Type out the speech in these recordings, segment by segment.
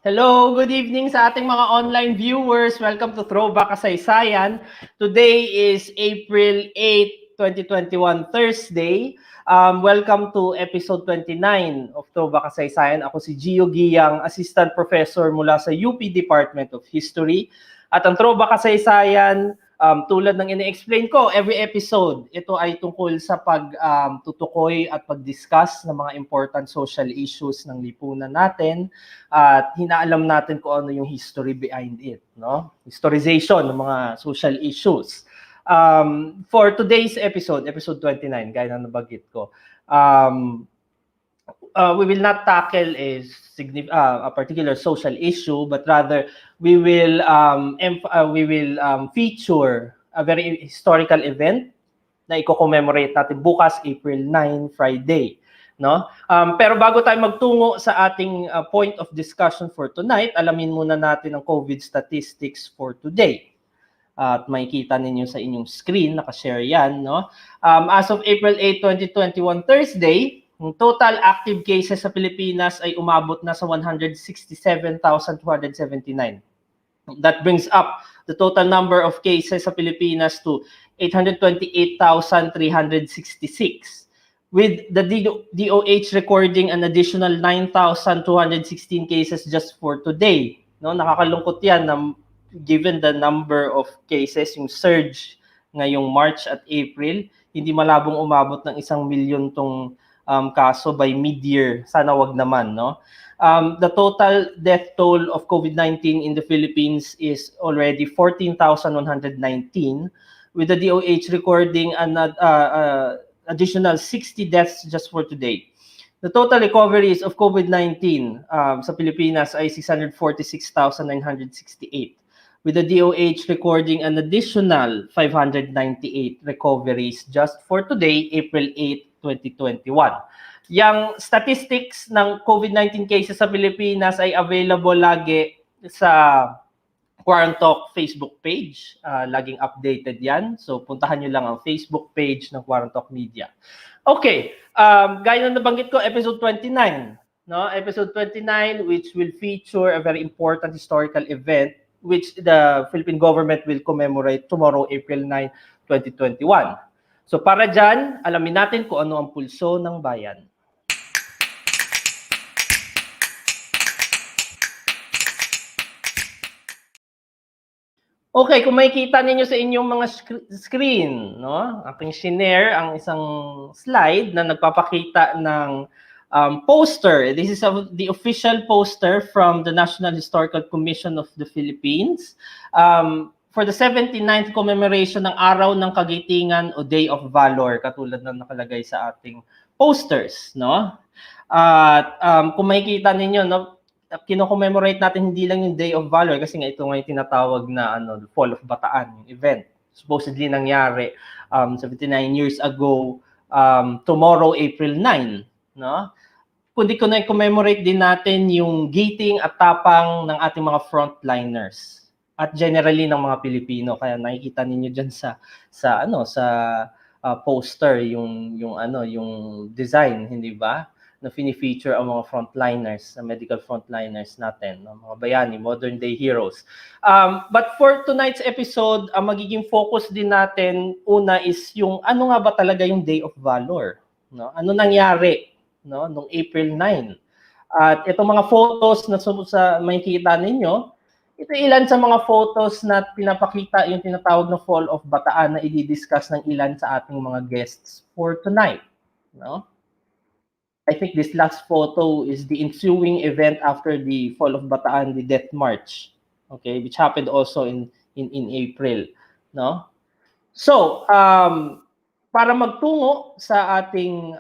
Hello, good evening sa ating mga online viewers. Welcome to Throwback Kasaysayan. Today is April 8, 2021, Thursday. Welcome to episode 29 of Throwback Kasaysayan. Ako si Jio Guiang, Assistant Professor mula sa UP Department of History. At ang Throwback Kasaysayan, tulad ng ine-explain ko, every episode, ito ay tungkol sa pagtutukoy at pag-discuss ng mga important social issues ng lipunan natin at hinaalam natin kung ano yung history behind it, no? Historization ng mga social issues. For today's episode 29, gaya na nabanggit ko, we will not tackle a particular social issue, but rather we will feature a very historical event na i-commemorate natin bukas, April 9, Friday. No? Pero bago tayo magtungo sa ating point of discussion for tonight, alamin muna natin ang COVID statistics for today. At makikita ninyo sa inyong screen, nakashare yan. No? As of April 8, 2021, Thursday, ang total active cases sa Pilipinas ay umabot na sa 167,279. That brings up the total number of cases sa Pilipinas to 828,366. With the DOH recording an additional 9,216 cases just for today. No, nakakalungkot yan na given the number of cases, yung surge ngayong March at April, hindi malabong umabot ng 1,000,000 tong kaso by mid-year. Sana wag naman, no? The total death toll of COVID-19 in the Philippines is already 14,119, with the DOH recording an additional 60 deaths just for today. The total recoveries of COVID-19 sa Pilipinas ay 646,968, with the DOH recording an additional 598 recoveries just for today, April 8, 2021. Yang statistics ng COVID-19 cases sa Pilipinas ay available lagi sa Quarantalk Facebook page. Laging updated yan. So, puntahan nyo lang ang Facebook page ng Quarantalk Media. Okay. Gaya na nabanggit ko, episode 29. No? Episode 29, which will feature a very important historical event which the Philippine government will commemorate tomorrow, April 9, 2021. So, para dyan, alamin natin kung ano ang pulso ng bayan. Okay, kung makikita ninyo sa inyong mga screen, no? Aking shinare ang isang slide na nagpapakita ng poster. This is the official poster from the National Historical Commission of the Philippines for the 79th commemoration ng Araw ng Kagitingan o Day of Valor, katulad ng nakalagay sa ating posters, no? At kung makikita ninyo, no, kino-commemorate natin hindi lang yung Day of Valor kasi nga ito nga yung tinatawag na Fall of Bataan, yung event. Supposedly nangyari 79 years ago, tomorrow, April 9. No? Kundi commemorate din natin yung giting at tapang ng ating mga frontliners at generally ng mga Pilipino. Kaya nakikita ninyo diyan sa poster yung design, hindi ba? Na fini-feature ang mga frontliners, medical frontliners natin, mga bayani, modern day heroes. But for tonight's episode, ang magiging focus din natin, una is yung ano nga ba talaga yung Day of Valor? No? Ano nangyari noong April 9? At itong mga photos na makikita ninyo, ito ilan sa mga photos na pinapakita yung tinatawag na Fall of Bataan na i-discuss ng ilan sa ating mga guests for tonight. No? I think this last photo is the ensuing event after the Fall of Bataan, the Death March, okay, which happened also in April, no? So, para magtungo sa ating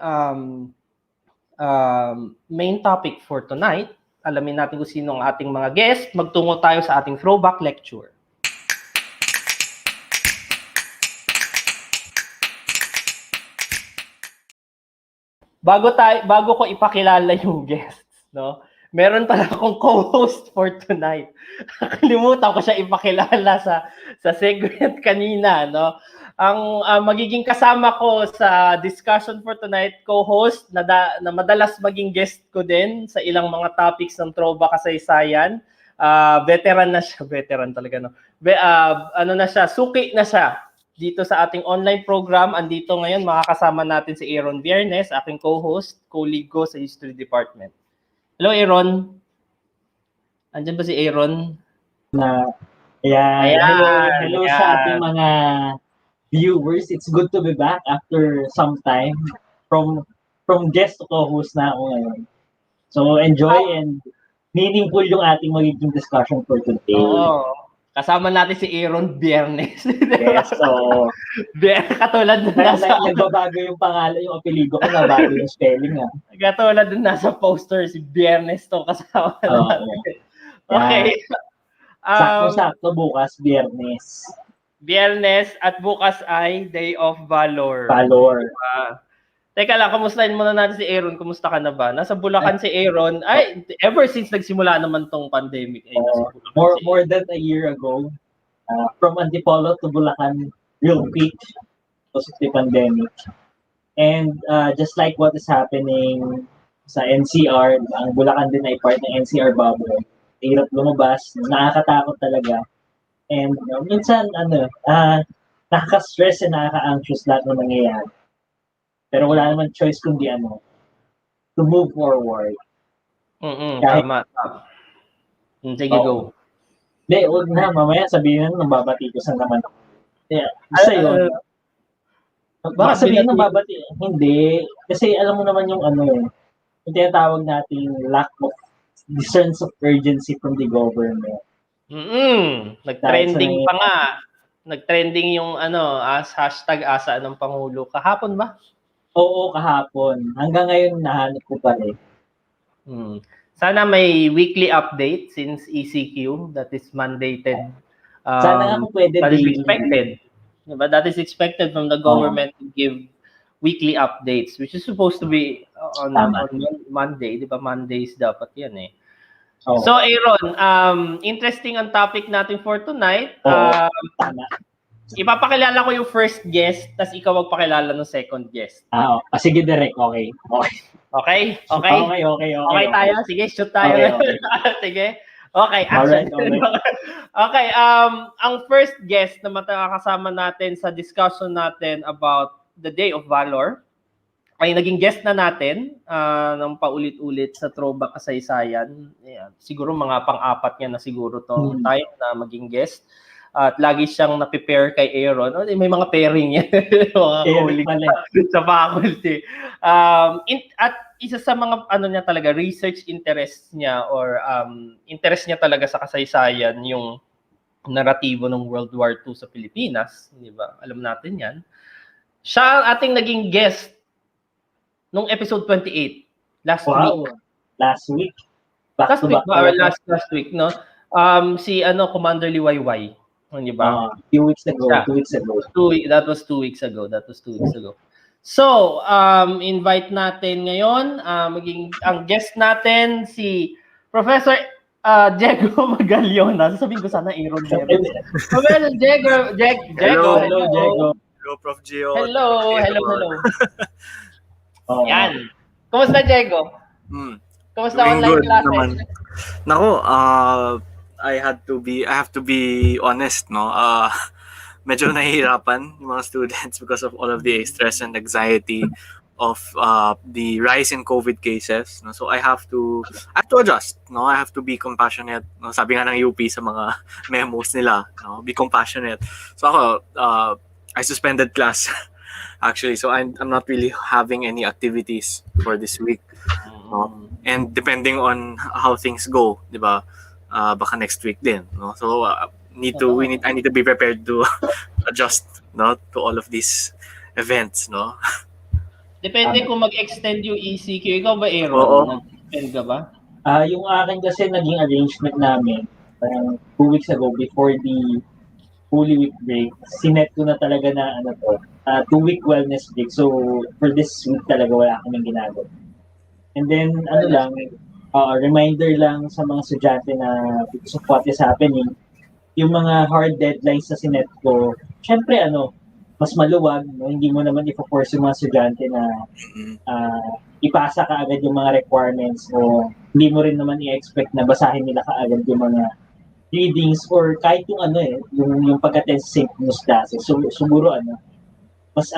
main topic for tonight, alamin natin kung sino ang ating mga guest, magtungo tayo sa ating throwback lecture. Bago ko ipakilala yung guests, no? meron pala akong co-host for tonight. Kalimutan ko siya ipakilala sa segment kanina, no? Ang magiging kasama ko sa discussion for tonight, co-host na madalas maging guest ko din sa ilang mga topics ng Throwback Kasaysayan. Veteran na siya, veteran talaga, no? Ano na siya, suki na siya dito sa ating online program. Andito ngayon, makakasama natin si Aaron BIYERNES, aking co-host, colleague ko sa History Department. Hello, Aaron. Andyan ba si Aaron? Ayan. Hello sa ating mga viewers. It's good to be back after some time. From guest to co-host na ako ngayon. So, enjoy and meaningful yung ating magiging discussion for today. Oo. Kasama natin si Aaron BIYERNES. Yes, so... Katulad na nagbabago yung pangalan, yung apelido ko, nabago yung spelling. Katulad na nasa poster, si BIYERNES to kasama natin. Okay. Sakto-sakto bukas, Biyernes. Biyernes at bukas ay Day of Valor. Teka lang, kamustahin muna natin si Aaron. Kumusta ka na ba? Nasa Bulacan si Aaron. Ay, ever since nagsimula naman tong pandemic. Ay, more than a year ago, from Antipolo to Bulacan, real peak because of the pandemic. And just like what is happening sa NCR, ang Bulacan din ay part ng NCR bubble. Hirap lumabas, nakakatakot talaga. And minsan, nakaka-stress and nakaka-anxious lahat ng nangyayari. Pero wala naman choice kundi to move forward. Tama. Sige, go. Hindi, huwag na. Mamaya sabihin na nababati ko sa naman ako. Isa yun. Baka sabihin na babati. Hindi. Kasi alam mo naman yung yung tinatawag natin lack of the sense of urgency from the government. Nag-trending pa nga. Nag-trending yung hashtag asa ng Pangulo. Kahapon ba? Oo, kahapon. Hanggang ngayon nahanap ko pa rin. Sana may weekly update since ECQ that is mandated. Sana nga pwede that is expected. Diba? That is expected from the government to give weekly updates, which is supposed to be on Monday. Diba? Mondays dapat yan eh. So Aaron, interesting ang topic natin for tonight. Ipapakilala ko yung first guest, tas ikaw magpakilala ng second guest. Sige, direct. Okay. Okay tayo. Sige, shoot tayo. Okay. Sige. Okay, action. Okay, ang first guest na makakasama natin sa discussion natin about the Day of Valor ay naging guest na natin ng paulit-ulit sa Throwback Kasaysayan. Siguro mga pang-apat niya na siguro to time na maging guest. At lagi siyang na-prepare kay Aaron. May mga pairing yan. Mga colleagues sa faculty. At isa sa mga niya talaga, research interest niya or interest niya talaga sa kasaysayan, yung naratibo ng World War II sa Pilipinas. Di ba? Alam natin yan. Siya ang ating naging guest nung episode 28. Last week. Last week, no? Si Commander Liwayway. Di ba? 2 weeks ago. That was 2 weeks ago. So, invite natin ngayon, maging ang guest natin si Professor Jio Magallona. Sasabihin ko sana Aaron Meron. Professor Jio. Hello, Prof. Gio. Hello. Yan. Kumusta, Jio? Kumusta online classes? Nako, I have to be honest, no. Medyo nahihirapan yung mga students because of all of the stress and anxiety of the rise in COVID cases, no. So I have to adjust, no. I have to be compassionate, no. Sabi nga ng UP sa mga memos nila, no, be compassionate. So ako, I suspended class actually. So I'm not really having any activities for this week, no. And depending on how things go, 'di ba? Baka next week din, no? So I need to be prepared to adjust, no, to all of these events, no. Depende kung mag-extend yung ECQ. Ikaw ba, Aaron? Oo. Nag-extend ka ba? Yung akin kasi naging arrangement namin 2 weeks ago before the Holy Week break. Sinet ko na talaga na 2-week wellness break. So for this week talaga wala kaming ginagawa. And then reminder lang sa mga estudyante na because of what is happening, yung mga hard deadlines na sinet ko, syempre mas maluwag, no? Hindi mo naman ipo-force yung mga estudyante na Mm. ipasa ka agad yung mga requirements o hindi mo rin naman i-expect na basahin nila kaagad yung mga readings or kahit yung yung pag-attend sa synchronous classes. So, siguro mas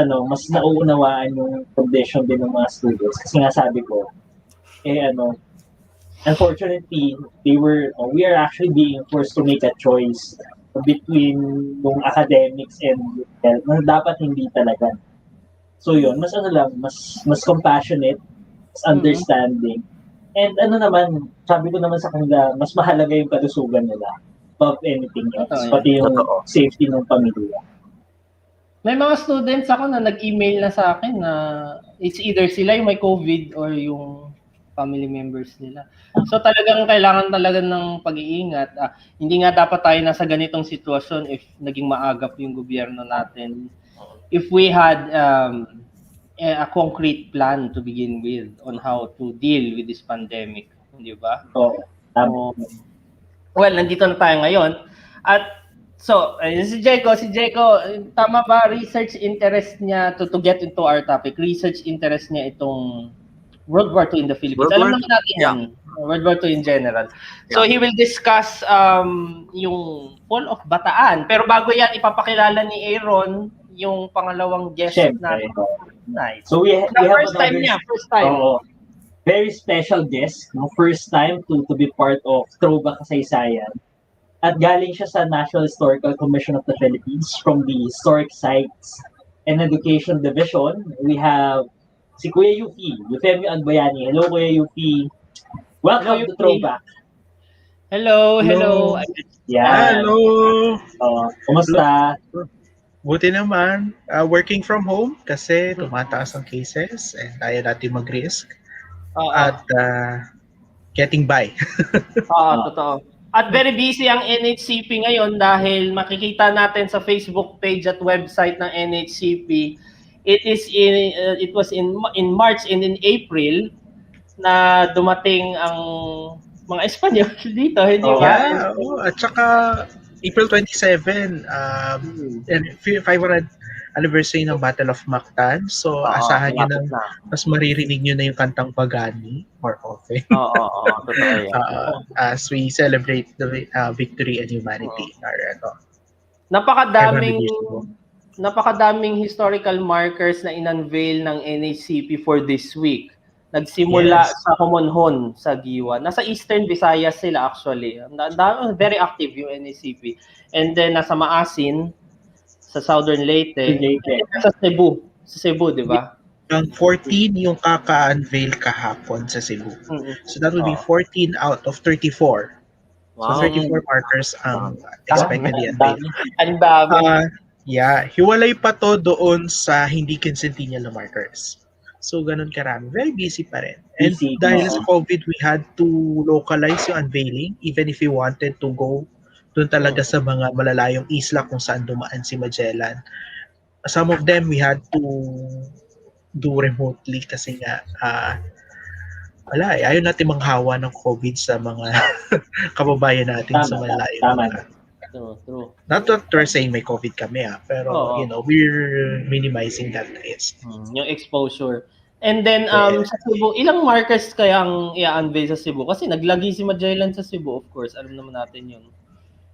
nauunawaan yung condition din ng mga students. Kasi nga sabi ko, unfortunately, we are actually being forced to make a choice between yung academics and health na dapat hindi talaga. So yun, mas compassionate, mas understanding. And sabi ko naman sa kanila, mas mahalaga yung kalusugan nila above anything else, Totoo yan. pati yung Totoo. safety ng pamilya. May mga students ako na nag-email na sa akin na it's either sila yung may COVID or yung family members nila. So talagang kailangan talaga ng pag-iingat. Hindi nga dapat tayo nasa ganitong sitwasyon if naging maagap yung gobyerno natin. If we had a concrete plan to begin with on how to deal with this pandemic, di ba? Oo, tama. Well, nandito na tayo ngayon. At so, si Jeko, tama ba research interest niya to get into our topic? Research interest niya itong World War II in the Philippines. World War Alam naman natin yan. World War II in general. So, he will discuss yung Fall of Bataan. Pero bago yan, ipapakilala ni Aaron yung pangalawang guest natin. Nice. So, we have first time niya. First time. Very special guest. First time to be part of Throwback Kasaysayan. At galing siya sa National Historical Commission of the Philippines from the Historic Sites and Education Division. We have si Kuya EUFEMIO AGBAYANI. Hello, Kuya Yufi. Welcome to Throwback. Hello. Yeah. Hello. Kumusta? Buti naman. Working from home kasi tumataas ang cases and ayaw natin mag-risk. At getting by. Totoo. At very busy ang NHCP ngayon dahil makikita natin sa Facebook page at website ng NHCP. It was in March and in April na dumating ang mga Espanyol dito, hindi ba? At saka April 27, 500 anniversary ng Battle of Mactan. So, asahan nyo na mas maririnig nyo na yung kantang Pagani more often. Totoo yan. As we celebrate the victory and humanity. Napakadaming historical markers na in-unveil ng NHCP for this week. Nagsimula sa Homonhon, sa Giwa. Nasa Eastern Visayas sila actually. Very active yung NHCP. And then nasa Maasin, sa Southern Leyte, sa Cebu. Sa Cebu, di ba? Ang 14 yung kaka-unveil kahapon sa Cebu. So that will be 14 out of 34. Wow. So 34 markers ang expected i-unveil. Ang dami. Hiwalay pa to doon sa hindi quincentennial na markers. So ganun karami. Very busy pa rin. And dahil sa COVID, we had to localize yung unveiling even if we wanted to go doon talaga sa mga malalayong isla kung saan dumaan si Magellan. Some of them we had to do remotely kasi nga ayaw natin manghawa ng COVID sa mga kababayan natin sa malalayong. True. Not that we're saying may COVID kami pero we're minimizing that risk. Yung exposure. And then sa Cebu, ilang markers kayang i-unveil sa Cebu? Kasi naglagi si Magellan sa Cebu, of course. Alam naman natin yun.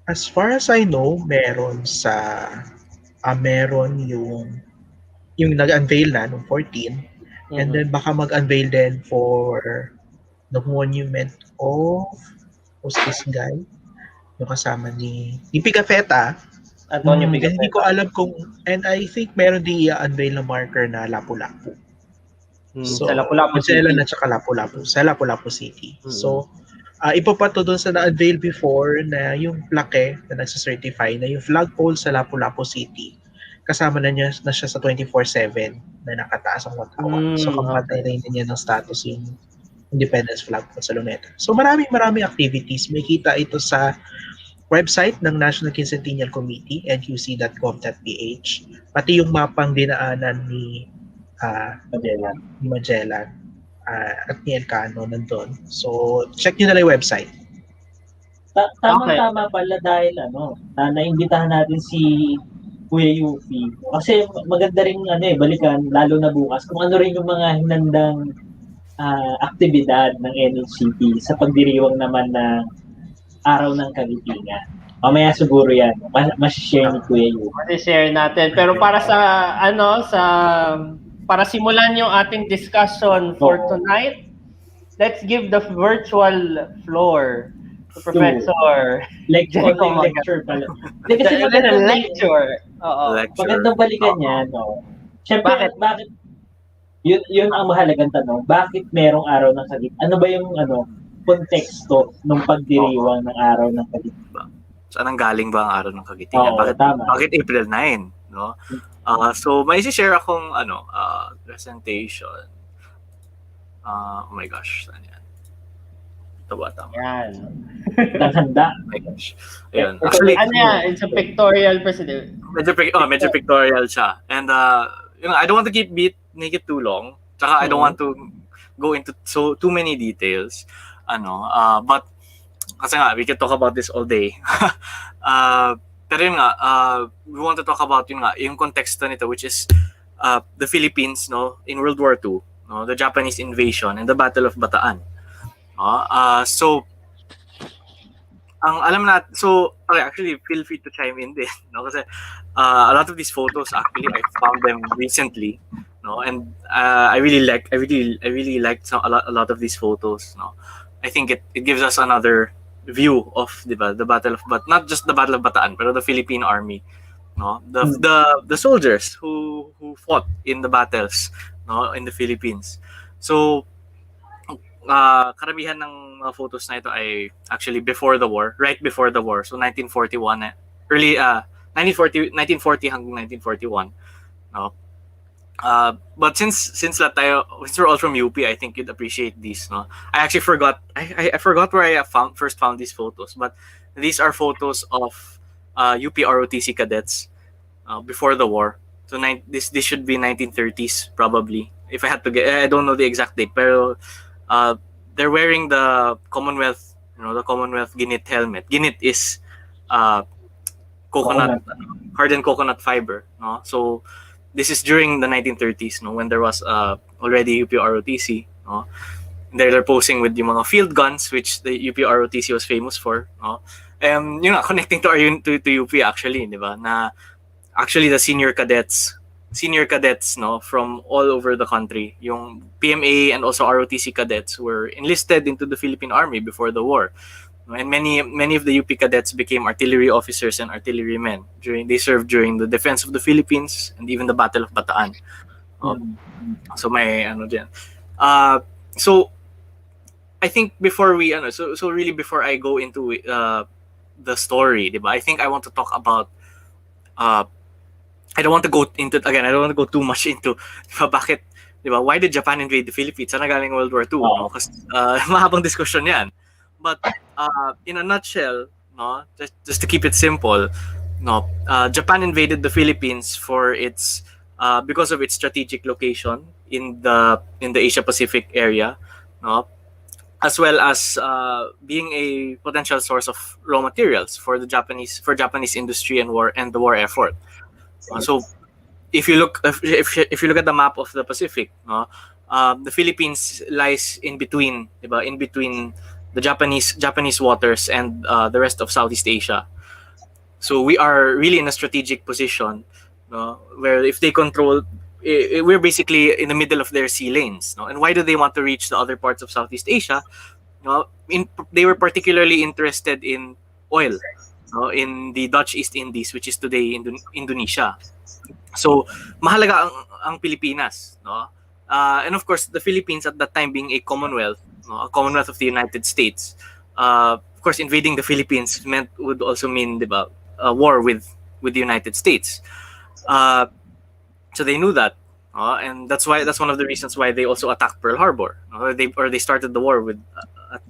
As far as I know, meron yung nag-unveil na nung 14 and then baka mag-unveil din for the monument of who's this guy? Yung kasama ni Pigafetta. Antonio Pigafetta. Hindi ko alam kung, and I think meron din i-unveil na marker na Lapu-Lapu. So, sa Lapu-Lapu City. At saka Lapu-Lapu, sa Lapu-Lapu City. So, iba pa to doon sa na-unveil before na yung plaque na nagsacertify na yung flagpole sa Lapu-Lapu City kasama na siya sa 24/7 na nakataas ang watawat. So kapatay na niya ng status yung Independence Flagpole sa Luneta. So maraming activities. May kita ito sa website ng National Quincentennial Committee, nuc.gov.ph. Pati yung mapang dinaanan ni Magellan at ni Elcano nandun. So, check nyo na lang yung website. Tama-tama pala dahil naimbitahan natin si Kuya Yuffie. Kasi maganda rin balikan, lalo na bukas, kung ano rin yung mga hinandang aktibidad ng NHCP sa pagdiriwang naman ng Araw ng Kagitingan. Mamaya siguro yan. Mas-share ni Kuya Yuffie. Masishare natin. Pero para para simulan yung ating discussion for tonight, let's give the virtual floor to Professor. Lecture pala. Kasi magandang lecture. Oo. Magandang balikan yan. No? Siyempre, bakit? Yun ang mahalagang tanong. Bakit merong araw ng Kagitingan? Ano ba yung konteksto ng pagdiriwang ng araw ng Kagitingan? Saan ang galing ba ang araw ng Kagitingan? Bakit April 9? No? So, may isi-share akong presentation. Oh my gosh, saan yan? Ito ba tama? Yan. Handa. Oh my gosh. Ayun. Actually, it's a pictorial president. Medyo pictorial siya. And I don't want to make it too long. Tsaka I don't want to go into too many details. But kasi nga, we can talk about this all day. Pero yun nga, we want to talk about yung konteksto nito, which is the Philippines, in World War II, the Japanese invasion and the Battle of Bataan. So, actually, feel free to chime in din, kasi a lot of these photos, actually, I found them recently, and I really liked a lot of these photos. I think it gives us another view of the Battle of not just the Battle of Bataan, but the Philippine Army, the soldiers who fought in the battles, in the Philippines. So, karamihan ng mga photos na ito ay actually right before the war. So 1941, 1940 hanggang 1941. But since we're all from UP, I think you'd appreciate these. I actually forgot. I forgot where I first found these photos, but these are photos of UP ROTC cadets before the war. So this should be 1930s probably. If I had to get, I don't know the exact date, pero they're wearing the Commonwealth, the Commonwealth Ginit helmet. Ginit is coconut, hardened coconut fiber. So this is during the 1930s, when there was already UP ROTC. They're posing with yung mga field guns, which the UP ROTC was famous for. Connecting to UP actually, di ba? Na actually the senior cadets, from all over the country, yung PMA and also ROTC cadets were enlisted into the Philippine Army before the war. And many of the UP cadets became artillery officers and artillerymen. They served during the defense of the Philippines and even the Battle of Bataan. So may dyan. So I think before we so really before I go into the story, diba? I think I want to talk about I don't want to go too much into bakit, diba? Why did Japan invade the Philippines? Saan nagaling World War II? Kasi mahabang diskusyon yan. But in a nutshell, just to keep it simple, Japan invaded the Philippines for its because of its strategic location in the Asia Pacific area, as well as being a potential source of raw materials for Japanese industry and the war effort. So if you look at the map of the Pacific, the Philippines lies in between, diba? In between the Japanese waters and the rest of Southeast Asia. So we are really in a strategic position, where if they control, we're basically in the middle of their sea lanes. And why do they want to reach the other parts of Southeast Asia? They were particularly interested in oil, in the Dutch East Indies, which is today Indonesia. So mahalaga ang Pilipinas, and of course the Philippines at that time being a Commonwealth of the United States. Of course, invading the Philippines would also mean, diba, a war with the United States. So they knew that, and that's one of the reasons why they also attacked Pearl Harbor. They started the war with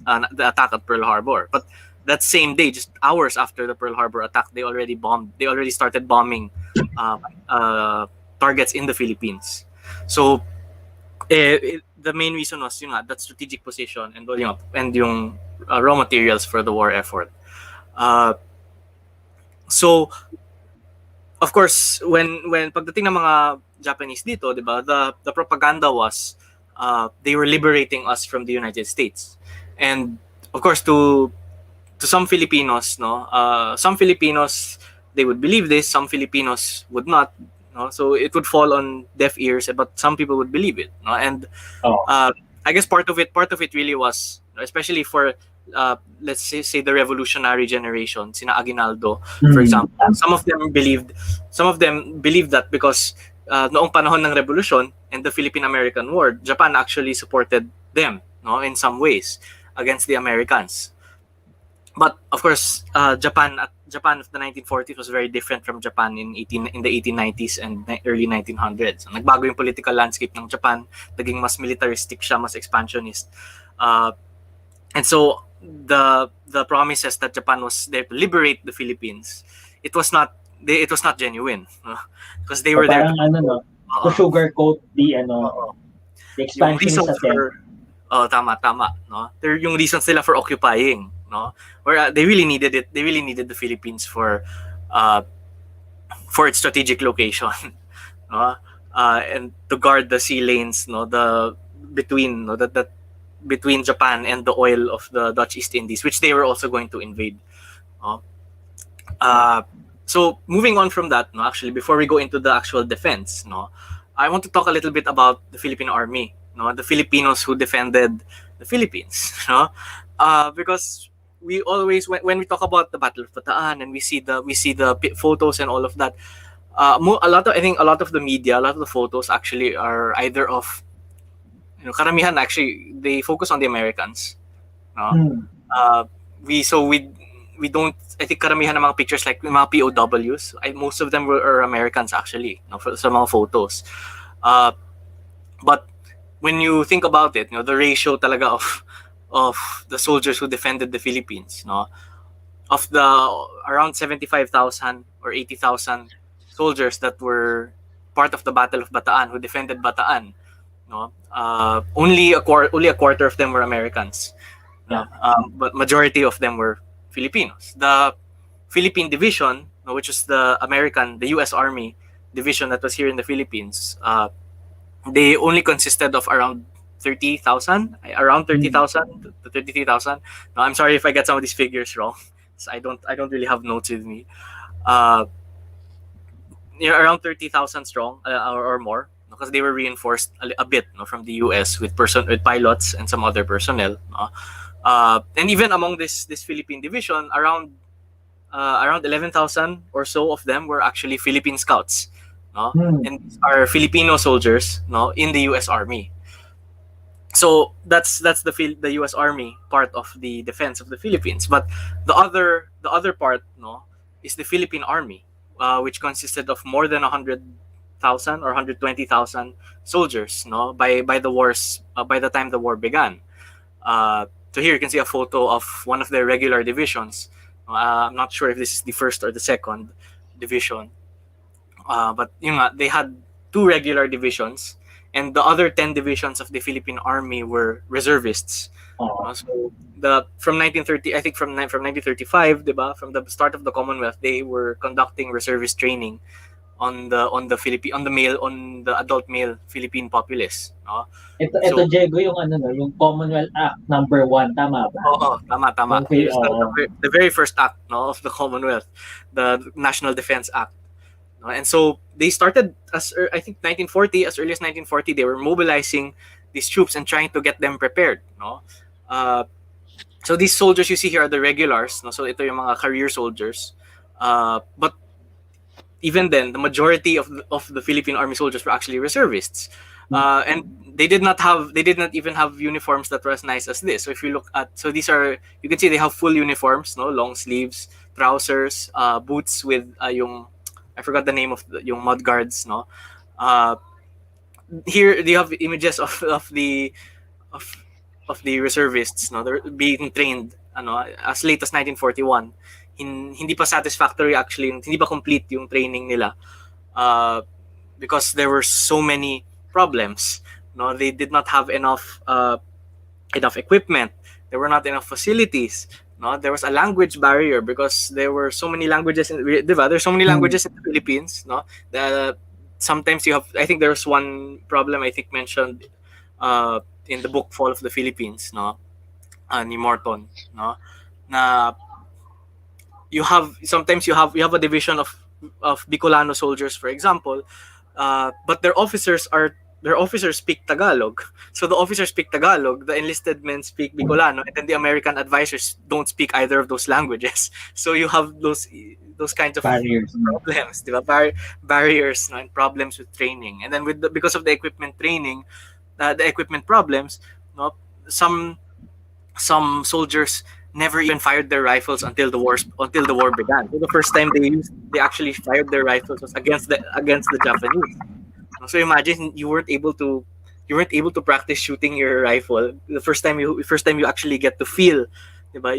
the attack at Pearl Harbor. But that same day, just hours after the Pearl Harbor attack, they already started bombing targets in the Philippines. So the main reason was yun nga, that strategic position and yung raw materials for the war effort. So of course, when pagdating ng mga Japanese dito, 'di ba? The propaganda was they were liberating us from the United States. And of course to some Filipinos, no, some Filipinos, they would believe this, some Filipinos would not, no. So it would fall on deaf ears, but some people would believe it, no. And I guess part of it really was, especially for let's say the revolutionary generation, sina Aguinaldo, for example. Some of them believed that because noong panahon ng revolution and the Philippine-American War, Japan actually supported them, no, in some ways against the Americans. But of course, Japan of the 1940s was very different from Japan in the 1890s and early 1900s. Nagbago yung political landscape ng Japan, naging mas militaristic siya, mas expansionist. And so the promises that Japan was there to liberate the Philippines, it was not genuine, because they were there to sugarcoat the expansionist attempt. Tama, no. They're yung reasons nila for occupying, no, where they really needed it. They really needed the Philippines for its strategic location, no, and to guard the sea lanes, no, between Japan and the oil of the Dutch East Indies, which they were also going to invade. No? So moving on from that, no, actually, before we go into the actual defense, no, I want to talk a little bit about the Philippine Army, no, the Filipinos who defended the Philippines, no, because we always, when we talk about the Battle of Bataan and we see the photos and all of that, I think a lot of the media, a lot of the photos actually are either of, karamihan actually they focus on the Americans, no? We don't, I think karamihan ng mga pictures, like yung mga POWs, most of them are Americans actually, no, for some mga photos. But when you think about it, the ratio talaga of the soldiers who defended the Philippines, no, of the around 75,000 or 80,000 soldiers that were part of the Battle of Bataan, who defended Bataan, no, only a quarter of them were Americans, no? But majority of them were Filipinos. The Philippine Division, which is the U.S. Army division that was here in the Philippines, they only consisted of around 30,000 to 33,000. No, I'm sorry if I get some of these figures wrong. I don't really have notes with me. Around 30,000 strong or more, because they were reinforced a bit, no, from the U.S. with pilots and some other personnel. No? And even among this Philippine division, around 11,000 or so of them were actually Philippine scouts, no, and are Filipino soldiers, no, in the U.S. Army. So that's the U.S. Army part of the defense of the Philippines. But the other part, no, is the Philippine Army, which consisted of more than 100,000 or 120,000 soldiers, no, by the time the war began. So here you can see a photo of one of their regular divisions. I'm not sure if this is the first or the second division, but they had 2 regular divisions, and the other 10 divisions of the Philippine Army were reservists. So from 1930, I think from 1935, diba, from the start of the Commonwealth, they were conducting reservist training on the adult male Philippine populace, no? Ito Diego, yung Commonwealth Act number 1, tama ba? Oo, tama. Okay, the very first act, no, of the Commonwealth, the National Defense Act. No? And so they started I think 1940, as early as 1940, they were mobilizing these troops and trying to get them prepared, no? So these soldiers you see here are the regulars, no? So ito yung mga career soldiers. But even then, the majority of the Philippine Army soldiers were actually reservists, and they did not even have uniforms that were as nice as this. So if you look at, you can see they have full uniforms, no, long sleeves, trousers, boots with I forgot the name of yung mud guards, no. Here you have images of the reservists, no, they're being trained, as late as 1941. Hindi pa satisfactory actually, hindi pa complete yung training nila, because there were so many problems No, they did not have enough equipment. There were not enough facilities. No, there was a language barrier because there were so many languages there's so many languages in the Philippines. No, sometimes you have. I think there's one problem I think mentioned in the book Fall of the Philippines. No, ni Morton. No, na you have sometimes you have a division of Bicolano soldiers, for example, but their officers speak Tagalog. So the officers speak Tagalog, the enlisted men speak Bicolano, and then the American advisors don't speak either of those languages. So you have those kinds of Barriers. problems, diba? Barriers, no, and problems with training. And then because of the equipment training, the equipment problems, no, some soldiers never even fired their rifles until the war began. So the first time they actually fired their rifles was against the Japanese. So imagine you weren't able to practice shooting your rifle the first time you actually get to feel, diba?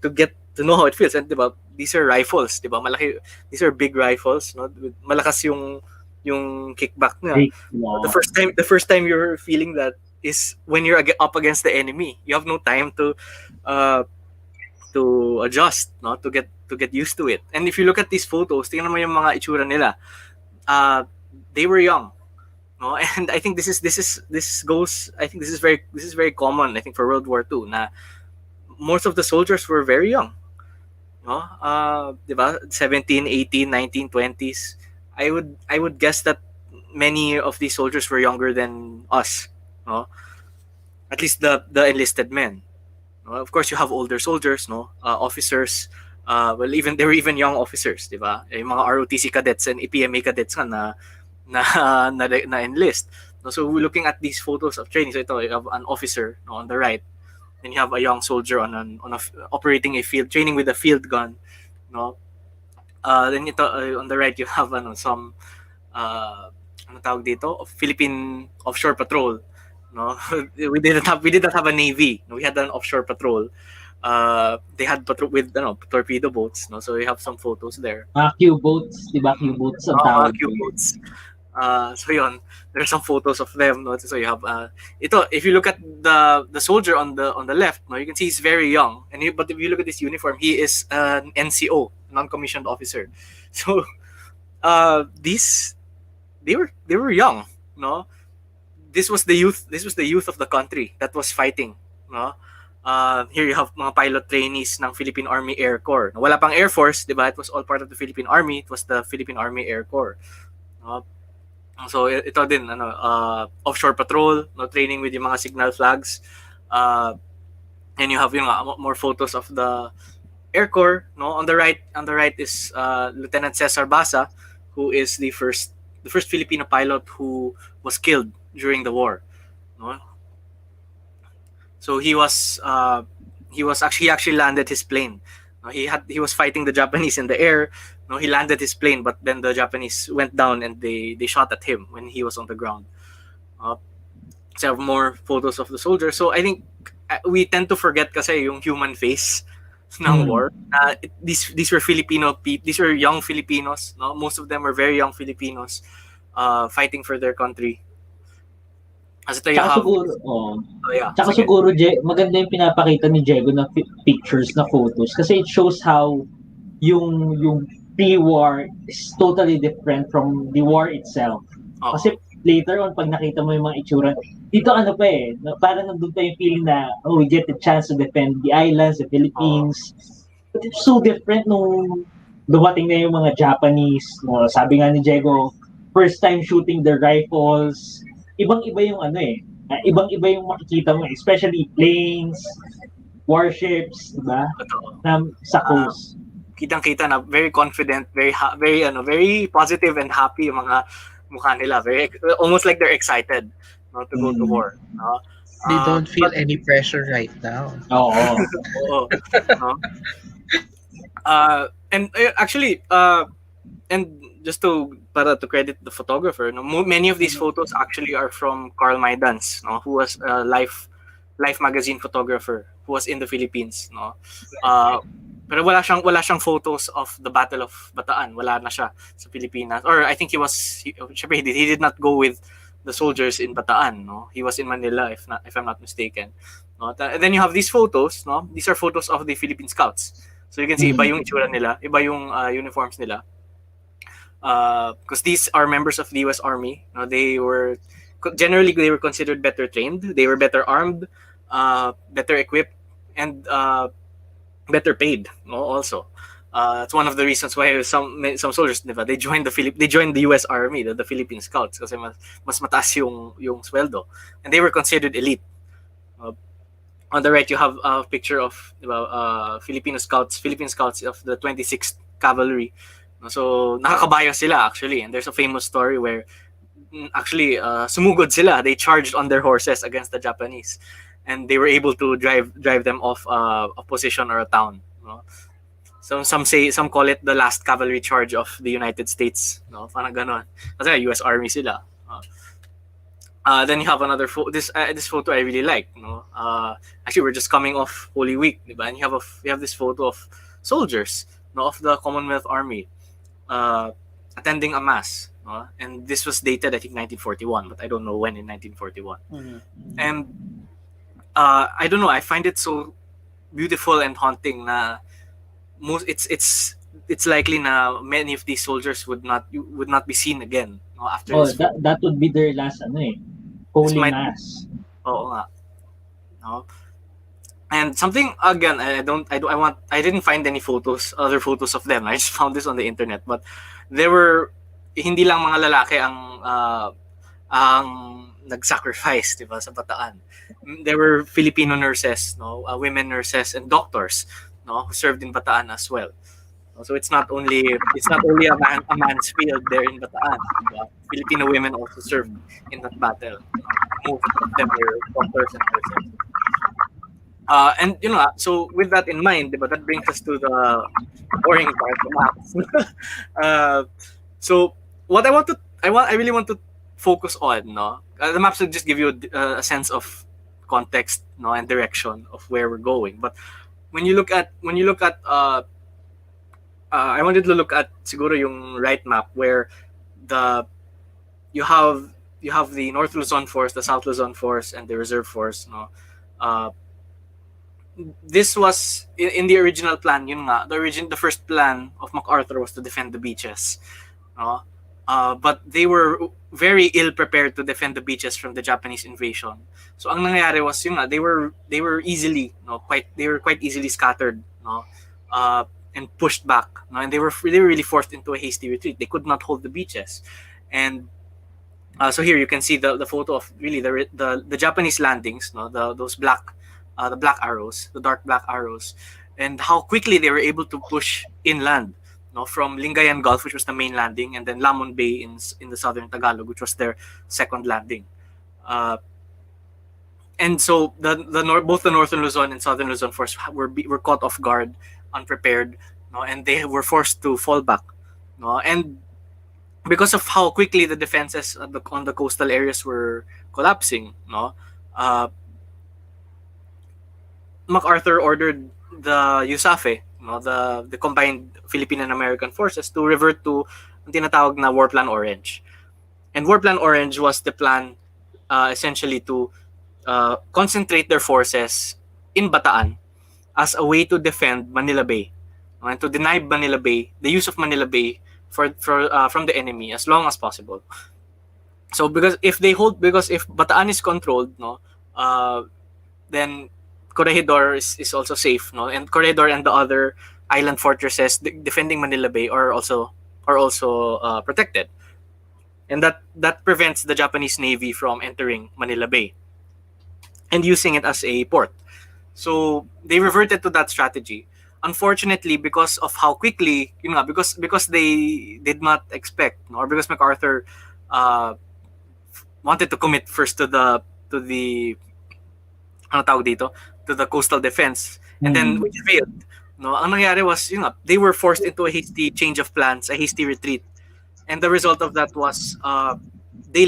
To get to know how it feels, and diba, these are rifles, diba? These are big rifles, no? Malakas yung kickback niya. The first time you're feeling that is when you're up against the enemy. You have no time to adjust, no, to get used to it. And if you look at these photos, tingnan mo yung mga itsura nila. They were young, no, and I think this is very common. I think for World War II, na most of the soldiers were very young, no, diba? 17, 18, 19, 20s. I would guess that many of these soldiers were younger than us, no, at least the enlisted men. No? Of course, you have older soldiers, no, officers. Well, they were even young officers, diba? Yung mga ROTC cadets and EPMA cadets na enlist. No, so we're looking at these photos of training. So ito, you have an officer, no, on the right, then you have a young soldier operating a field training with a field gun, no. Then ito on the right you have some ano tawag dito, Philippine Offshore Patrol, no. we did not have a navy, no? We had an offshore patrol. They had patrol with torpedo boats, no, so we have some photos there. Q-boats, diba? Q-boats ang tawag. Q-boats. So yun, there's some photos of them, no? So you have ito, if you look at the soldier on the left, no, you can see he's very young, but if you look at his uniform, he is an NCO, non-commissioned officer. So they were young, no. This was the youth of the country that was fighting, no. Here you have mga pilot trainees ng Philippine Army Air Corps. Wala pang Air Force, diba? It was all part of the Philippine Army. It was the Philippine Army Air Corps. So ito din offshore patrol, no, training with yung mga signal flags. And you have more photos of the Air Corps, no. On the right is Lieutenant Cesar Basa, who is the first Filipino pilot who was killed during the war, no. So he actually landed his plane. He was fighting the Japanese in the air. No, he landed his plane, but then the Japanese went down and they shot at him when he was on the ground. So I have more photos of the soldiers. So I think we tend to forget kasi yung human face ng war. These were Filipino people. These were young Filipinos. No, most of them were very young Filipinos fighting for their country. Siguro, maganda yung pinapakita ni Diego na pictures, na photos, kasi it shows how yung pre-war is totally different from the war itself. Kasi later on, pag nakita mo yung mga itsura, dito parang nandun pa yung feeling na, we get the chance to defend the islands, the Philippines. But it's so different nung dumating na yung mga Japanese. No? Sabi nga ni Diego, first time shooting their rifles, ibang-iba yung ibang-iba yung makikita mo, especially planes, warships, diba? Sa coast. Kitang-kita na very confident, very positive and happy yung mga mukha nila. Very almost like they're excited, no, to go to war, no? They don't feel any pressure right now. Oo. No? And actually and just to credit the photographer, no, many of these photos actually are from Carl Maidans, no, who was a Life magazine photographer who was in the Philippines, no. Pero wala siyang photos of the Battle of Bataan. Wala na siya sa Pilipinas. Or I think he did not go with the soldiers in Bataan. No, he was in Manila, if I'm not mistaken. No, and then you have these photos. No, these are photos of the Philippine Scouts. So you can see iba yung itsura nila, iba yung uniforms nila. Because these are members of the U.S. Army. No, they were considered better trained. They were better armed, better equipped, and better paid. No, also. That's one of the reasons why some soldiers, diba, they joined the U.S. Army, the Philippine Scouts, kasi mas mataas yung sweldo, and they were considered elite. On the right, you have a picture of Philippine Scouts of the 26th Cavalry. So nakakabayo sila actually, and there's a famous story where actually sumugod sila. They charged on their horses against the Japanese, and they were able to drive them off a position or a town. No? So some call it the last cavalry charge of the United States. No, parang ganon. Kasi U.S. Army sila. Then you have another this photo I really like. No, actually we're just coming off Holy Week, diba? And you have this photo of soldiers, no, of the Commonwealth Army, attending a mass. No? And this was dated, I think, 1941, but I don't know when in 1941. And I don't know. I find it so beautiful and haunting. Na it's likely na many of these soldiers would not be seen again, no, after this. That would be their last holy mass. Oo nga. No. And something again, I didn't find any other photos of them. I just found this on the internet, but there were hindi lang mga lalaki ang nag-sacrifice, diba, sa Bataan. There were Filipino nurses, no, women nurses and doctors, no, who served in Bataan as well. So it's not only a man's field there in Bataan. Filipino women also served in that battle. Most of them were doctors and nurses. And so with that in mind, diba, that brings us to the boring part, the maps. So what I really want to focus on, no, the maps will just give you a sense of context, no, and direction of where we're going. But when you look at I wanted to look at siguro yung right map where you have the North Luzon Force, the South Luzon Force, and the Reserve Force. No, this was in the original plan. Yun nga, the first plan of MacArthur was to defend the beaches. No, but they were very ill prepared to defend the beaches from the Japanese invasion. So ang nangyari was yun nga, they were quite easily scattered. No. And pushed back, no? And they were really forced into a hasty retreat. They could not hold the beaches, and so here you can see the photo of really the Japanese landings, no? The black arrows, the dark black arrows, and how quickly they were able to push inland, no? From Lingayen Gulf, which was the main landing, and then Lamon Bay in the southern Tagalog, which was their second landing. And so both the Northern Luzon and Southern Luzon force were caught off guard, unprepared, no, and they were forced to fall back, no, and because of how quickly the defenses on the coastal areas were collapsing, no, MacArthur ordered the USAFE, no, the combined Philippine and American forces, to revert to ang tinatawag na War Plan Orange, and War Plan Orange was the plan essentially to concentrate their forces in Bataan as a way to defend Manila Bay, and to deny Manila Bay, the use of Manila Bay from the enemy as long as possible. So because if Bataan is controlled, no, then Corregidor is also safe, no, and Corregidor and the other island fortresses defending Manila Bay are also protected, and that prevents the Japanese Navy from entering Manila Bay and using it as a port. So they reverted to that strategy. Unfortunately, because of how quickly, because they did not expect, or because MacArthur wanted to commit first to the coastal defense, and then which failed. No, ang nangyari was, they were forced into a hasty change of plans, a hasty retreat, and the result of that was they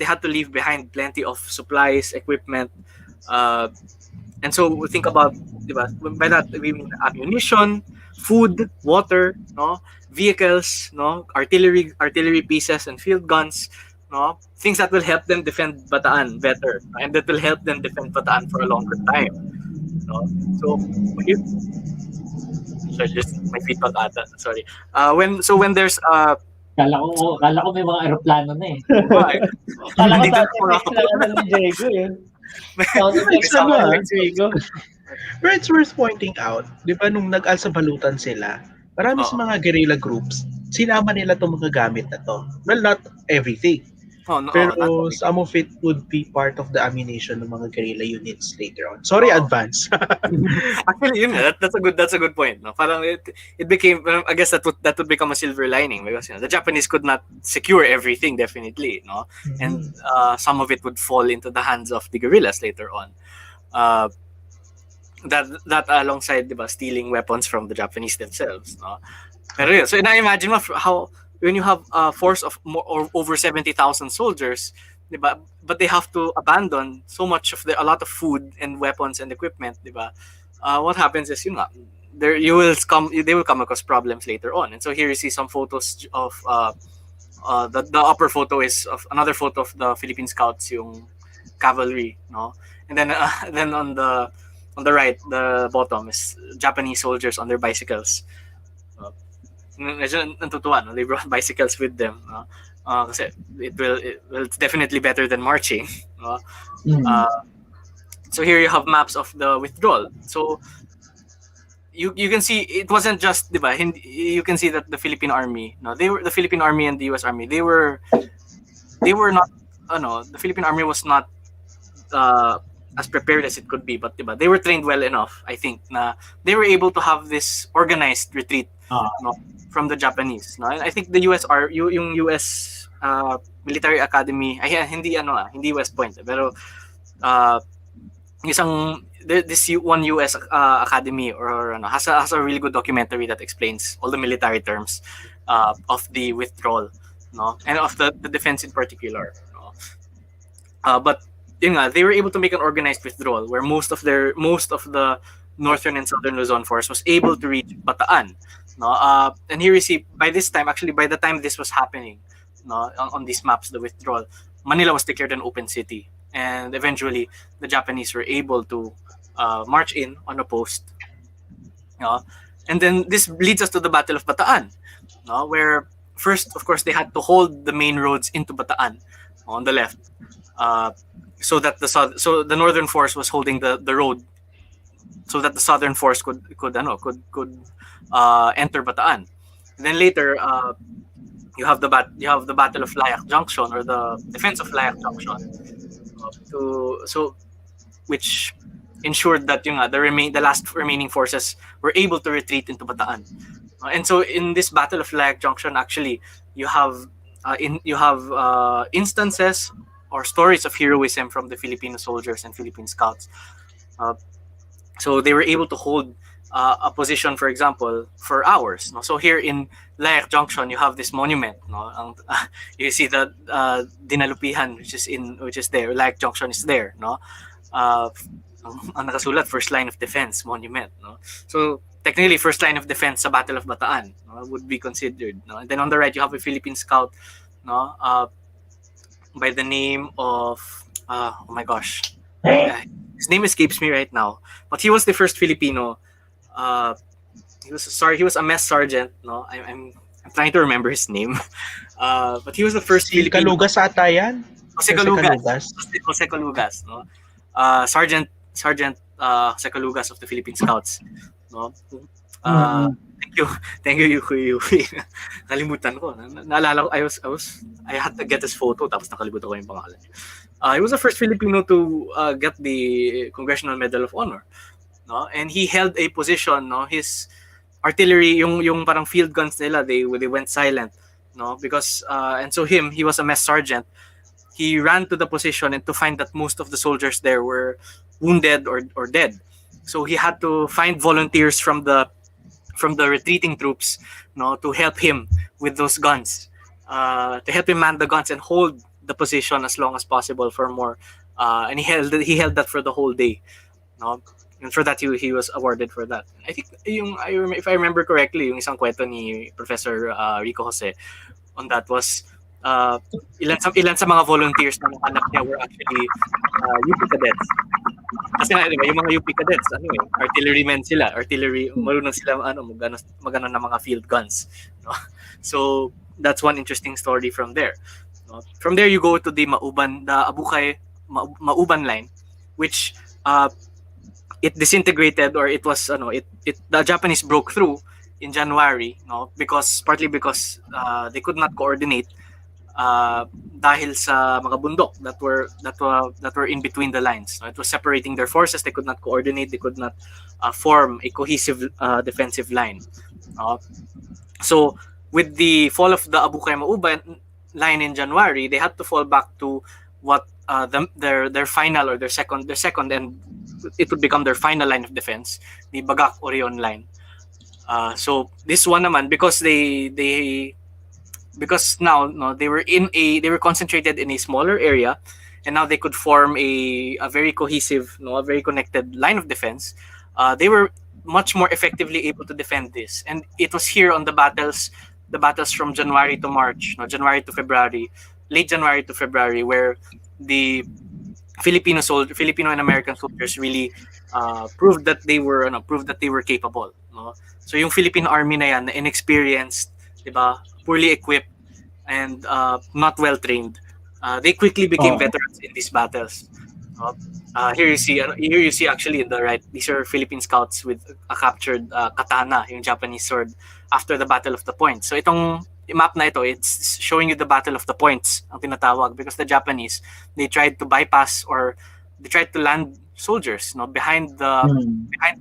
had to leave behind plenty of supplies, equipment. And so we think about, by that we mean ammunition, food, water, no, vehicles, no, artillery pieces and field guns, no, things that will help them defend Bataan better, and that will help them defend Bataan for a longer time, no. So if, sorry, just my feedback ata, sorry. When there's Kala ko may mga eroplano na eh. Kala ko Nandito sound na mga effects lang ano ni Diego yun. Sound Diba, effects it's sound ano, effects Diego. But it's worth pointing out, di ba nung nag-alsabalutan sila, marami sa Oo. mga guerrilla groups, sinama nila itong mga gamit na to. Well, not everything. Pero not some of it would be part of the ammunition ng mga guerrilla units later on. Sorry, Oo. advance. Actually, yun nga, that's a good point. No? Parang it became, I guess that would become a silver lining because the Japanese could not secure everything definitely, no, and some of it would fall into the hands of the guerrillas later on. That alongside, diba, stealing weapons from the Japanese themselves, no. Pero yun, so na-imagine mo how when you have a force of more or over 70,000 soldiers, diba, but they have to abandon so much of a lot of food and weapons and equipment, diba, what happens is, they will come across problems later on. And so here you see some photos of the upper photo is of another photo of the Philippine Scouts, yung cavalry, no, and then on the right, the bottom is Japanese soldiers on their bicycles. Medyo natutuwa, no? They brought bicycles with them, no? Kasi it's definitely better than marching, no? So here you have maps of the withdrawal. So you can see it wasn't just, diba, you can see that the Philippine Army, no, the Philippine Army and the US Army, they were not, the Philippine Army was not as prepared as it could be, but diba, they were trained well enough, I think, na they were able to have this organized retreat, no, from the Japanese, no. And I think the yung US military academy, hindi West Point, pero this one US academy has a really good documentary that explains all the military terms of the withdrawal, no, and of the defense in particular, no. But they were able to make an organized withdrawal where most of the northern and southern Luzon force was able to reach Bataan, no. And here you see, by the time this was happening, no, on these maps, the withdrawal, Manila was declared an open city, and eventually the Japanese were able to march in unopposed, no. And then this leads us to the Battle of Bataan, no, where first, of course, they had to hold the main roads into Bataan on the left, so that the northern force was holding the road, so that the southern force could enter Bataan. And then later, you have the Battle of Layak Junction, or the defense of Layak Junction, which ensured that the last remaining forces were able to retreat into Bataan. And so in this Battle of Layak Junction, actually, you have instances or stories of heroism from the Filipino soldiers and Philippine Scouts. So they were able to hold a position, for example, for hours, no? So here in Layak Junction, you have this monument, no? You see the Dinalupihan, which is there. Layak Junction is there, no? Ang nakasulat, first line of defense monument, no? So technically, first line of defense sa Battle of Bataan, no, would be considered, no? And then on the right, you have a Philippine Scout, no, by the name of oh my gosh, his name escapes me right now, but he was the first Filipino. He was a mess sergeant, no. I'm trying to remember his name, but he was the first Filipino. Kalugas ata yan? Jose Calugas, no. Sergeant Jose Calugas of the Philippine Scouts, no. Thank you, Yuki. Kalimutan ko. Naalala ko, I had to get his photo, tapos nakalimutan ko yung pangalan. He was the first Filipino to get the Congressional Medal of Honor, no? And he held a position, no. His artillery, yung parang field guns nila, they went silent, no, because and so he was a mess sergeant. He ran to the position and to find that most of the soldiers there were wounded or dead. So he had to find volunteers from the retreating troops, no, to help him with those guns, to help him man the guns and hold the position as long as possible for more. And he held that for the whole day, no. And for that, he was awarded for that. I think if I remember correctly, yung isang kwento ni Professor Rico Jose on that was ilan sa mga volunteers na nahanap niya were actually UP cadets. Kasi nga, di ba, yung mga UP cadets, artillerymen sila, marunong sila magano ng mga field guns. No? So that's one interesting story from there. No? From there, you go to the Mauban line, which it disintegrated, or it was the Japanese broke through in January, no, partly because they could not coordinate dahil sa mga bundok that were in between the lines. No? It was separating their forces. They could not coordinate. They could not form a cohesive defensive line. So with the fall of the Abukay Mauban line in January, they had to fall back to what their final, or their second, and it would become their final line of defense, the Bagak Orion line. So this one naman, because now, no, they were concentrated in a smaller area, and now they could form a very cohesive, no, a very connected line of defense. They were much more effectively able to defend this, and it was here on the battles from January to March, no, late January to February, where the Filipino and American soldiers really proved that they were capable. No? So yung Philippine Army na yan, na inexperienced, diba, poorly equipped, and not well trained, they quickly became veterans in these battles. Here you see actually in the right, these are Philippine scouts with a captured katana, yung Japanese sword, after the Battle of the Point. So itong map na ito, it's showing you the Battle of the Points, ang tinatawag, because the Japanese, they tried to bypass, or they tried to land soldiers, no, behind the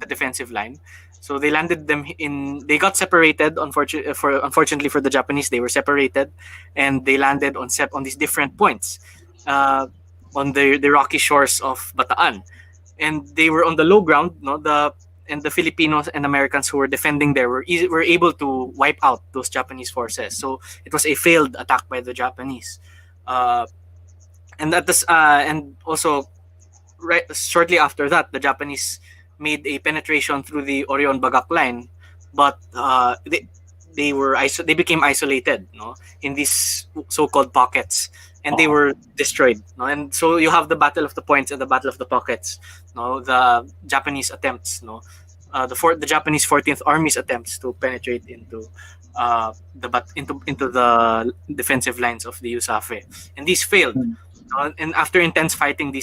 defensive line. So they landed them they got separated. Unfortunately for the Japanese, they were separated, and they landed on these different points on the rocky shores of Bataan, and they were on the low ground. No, the Filipinos and Americans who were defending there were able to wipe out those Japanese forces. So it was a failed attack by the Japanese, and also right shortly after that, the Japanese made a penetration through the Orion Bagak line, but they became isolated, no, in these so-called pockets, and they were destroyed, no. And so you have the Battle of the Points and the Battle of the Pockets, no, the Japanese attempts, no, the Japanese 14th Army's attempts to penetrate into the defensive lines of the USAFE, and these failed. And after intense fighting,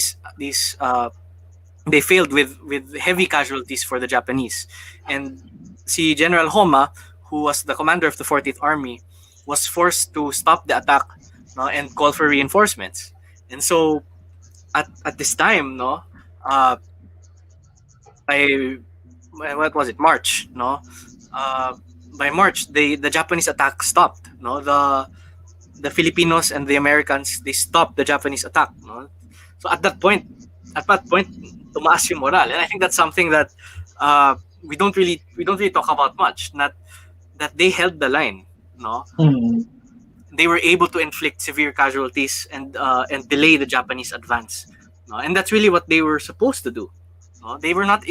they failed with heavy casualties for the Japanese. And si General Homa, who was the commander of the 14th Army, was forced to stop the attack, no, and call for reinforcements. And so at this time, no, March, no, by March, the Japanese attack stopped, no. The Filipinos and the Americans, they stopped the Japanese attack, no. So at that point, tumaas yung moral, and I think that's something that we don't really talk about much. Not that they held the line, no. They were able to inflict severe casualties and delay the Japanese advance, no? And that's really what they were supposed to do. No? They were not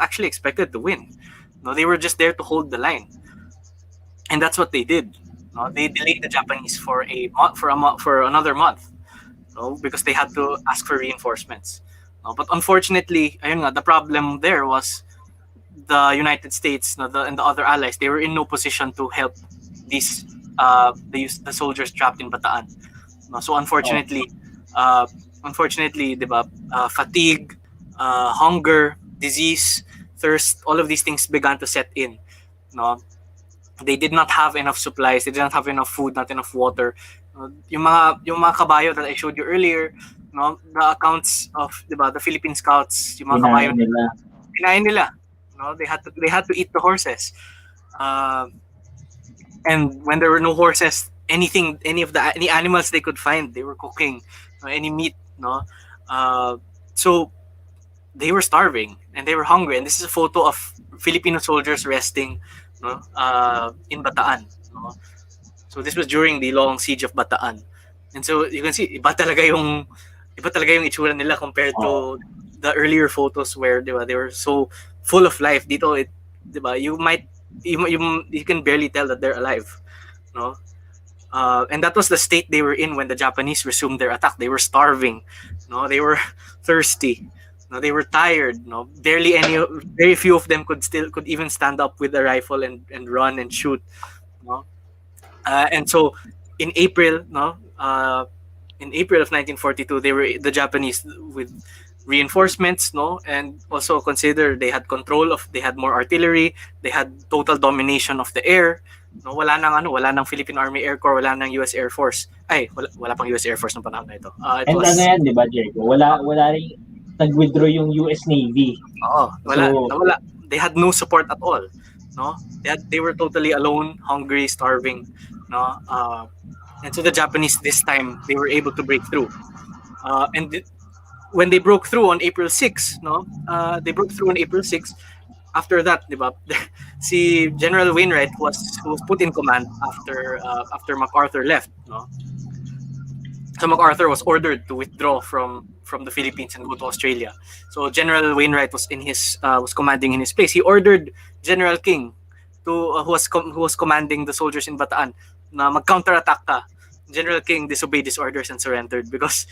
actually expected to win. No, they were just there to hold the line, and that's what they did. No? They delayed the Japanese for another month, no? Because they had to ask for reinforcements. No? But unfortunately, the problem there was the United States, no, and the other allies. They were in no position to help these the soldiers trapped in Bataan. No? So unfortunately, diba, fatigue, hunger, disease, thirst, all of these things began to set in. No? They did not have enough supplies. They did not have enough food, not enough water. Yung mga kabayo that I showed you earlier, no, the accounts of, diba, the Philippine scouts, yung mga kabayo kinain nila. No, they had to eat the horses. And when there were no horses, any animals they could find, they were cooking, any meat, no. So they were starving and they were hungry. And this is a photo of Filipino soldiers resting, no, in Bataan. No? So this was during the long siege of Bataan. And so you can see, iba talaga yung itsura nila compared to the earlier photos where, diba, they were so full of life. Dito, diba, you can barely tell that they're alive, no. And that was the state they were in when the Japanese resumed their attack. They were starving, no, they were thirsty, no, they were tired, no, very few of them could even stand up with a rifle and run and shoot, no. And so in April, no, in April of 1942, the Japanese with reinforcements, no, and also consider they had more artillery, they had total domination of the air, no, wala nang Philippine Army Air Corps, wala nang US Air Force. Ay, wala pang US Air Force nung panahon na ito. And ano yan, di ba, Diego? Wala rin nag-withdraw yung US Navy. Wala. They had no support at all, no. They were totally alone, hungry, starving, no. And so the Japanese this time they were able to break through. When they broke through on April 6, no, they broke through on April 6. After that, di ba, si General Wainwright who was put in command after MacArthur left, no. So MacArthur was ordered to withdraw from the Philippines and go to Australia. So General Wainwright was commanding in his place. He ordered General King who was commanding the soldiers in Bataan na mag-counterattack ka. General King disobeyed his orders and surrendered because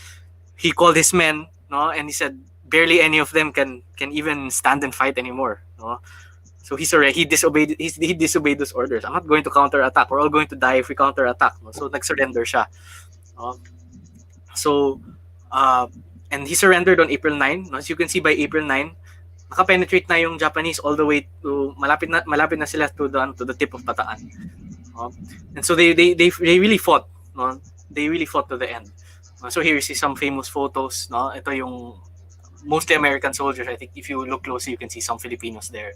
he called his men, no, and he said barely any of them can even stand and fight anymore, no. So he disobeyed those orders. I'm not going to counterattack. We're all going to die if we counterattack, no? So nag-surrender siya, no? So and he surrendered on April 9, no? As you can see, by April 9 naka-penetrate na yung Japanese all the way to malapit na sila to the tip of Bataan, no? And so they really fought, no? They really fought to the end. So here you see some famous photos, no? Ito yung mostly American soldiers. I think if you look closely, you can see some Filipinos there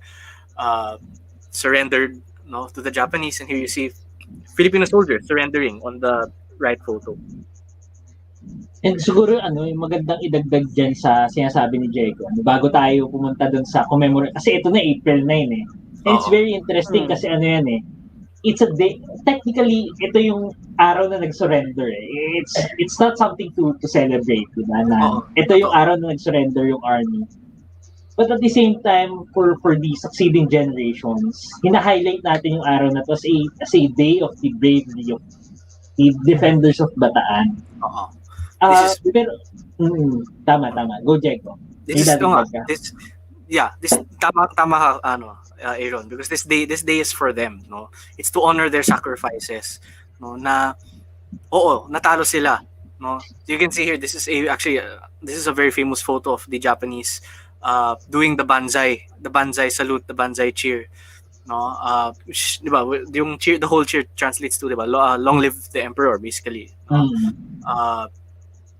surrendered, no, to the Japanese. And here you see Filipino soldiers surrendering on the right photo. And siguro yung magandang idagdag dyan sa sinasabi ni Diego, bago tayo pumunta dun sa commemorate, kasi ito na April 9 eh. And it's very interesting kasi yan eh. It's a day, technically ito yung araw na nag-surrender eh. It's not something to celebrate, diba? Na ito yung araw na nag-surrender yung army. But at the same time, for the succeeding generations, hina-highlight natin yung araw na to as a day of the bravery of the defenders of Bataan. Pero tama. Go, Diego. This tama Aaron, because this day is for them, no. It's to honor their sacrifices, no, na natalo sila, no. You can see here, this is a very famous photo of the Japanese doing the banzai salute, the banzai cheer, no. Diba, yung cheer, the whole cheer translates to, diba, long live the emperor, basically, no?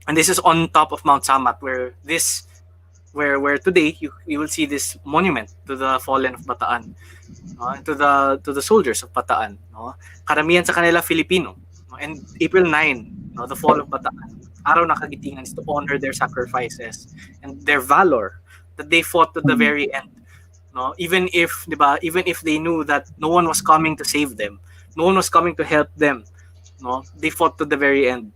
And this is on top of Mount Samat, where today you will see this monument to the fallen of Bataan, to the soldiers of Bataan, no. Karamihan sa kanila Filipino, no? And April 9, no, the fall of Bataan, araw ng kagitingan, is to honor their sacrifices and their valor, that they fought to the very end, no. Even if they knew that no one was coming to save them, no one was coming to help them, no, they fought to the very end.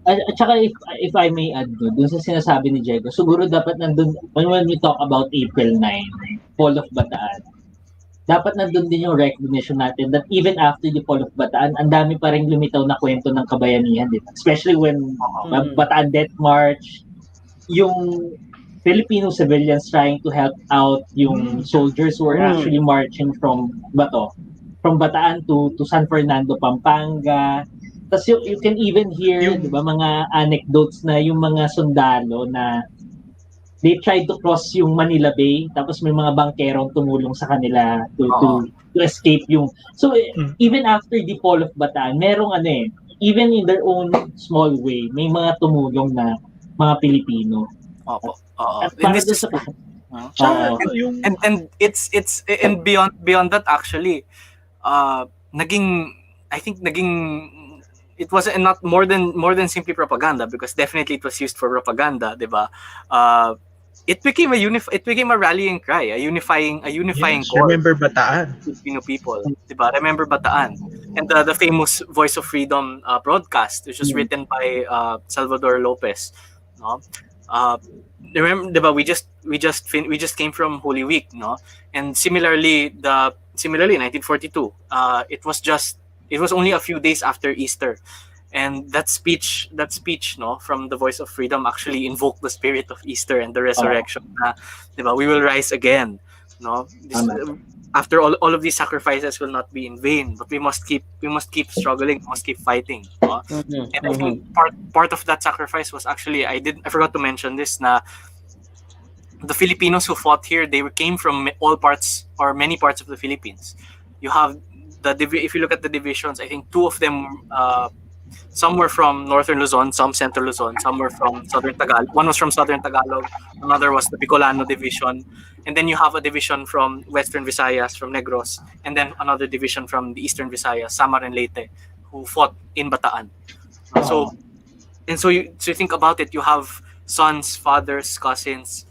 At saka if I may add dun sa sinasabi ni Diego, siguro dapat nandun, when we talk about April 9, Fall of Bataan, dapat nandun din yung recognition natin that even after the Fall of Bataan, ang dami pa rin lumitaw na kwento ng kabayanihan, diba? Especially when Bataan Death March, yung Filipino civilians trying to help out yung soldiers who were actually marching from Bataan to San Fernando, Pampanga. Tapos you can even hear, di ba, mga anecdotes na yung mga sundalo na they tried to cross yung Manila Bay, tapos may mga bangkerong tumulong sa kanila to escape yung. So even after the fall of Bataan, merong even in their own small way, may mga tumulong na mga Pilipino. And it's beyond that actually, it was not more than simply propaganda, because definitely it was used for propaganda, diba? It became a rallying cry, a unifying call. Remember Bataan, Filipino people, diba? Remember Bataan, and the famous Voice of Freedom broadcast, which was written by Salvador Lopez, no? Remember, diba? We just came from Holy Week, no? And similarly 1942, it was just it was only a few days after Easter. And that speech, no, from the Voice of Freedom actually invoked the spirit of Easter and the resurrection. Na, diba? We will rise again. No, this, after all of these sacrifices will not be in vain, but we must keep struggling, we must keep fighting. No? And I think part of that sacrifice was actually I forgot to mention this na the Filipinos who fought here, they came from all parts or many parts of the Philippines. You have if you look at the divisions, I think two of them. Some were from Northern Luzon, some Central Luzon, some were from Southern Tagalog. One was from Southern Tagalog, another was the Bicolano division, and then you have a division from Western Visayas, from Negros, and then another division from the Eastern Visayas, Samar and Leyte, who fought in Bataan. So you think about it, you have sons, fathers, cousins,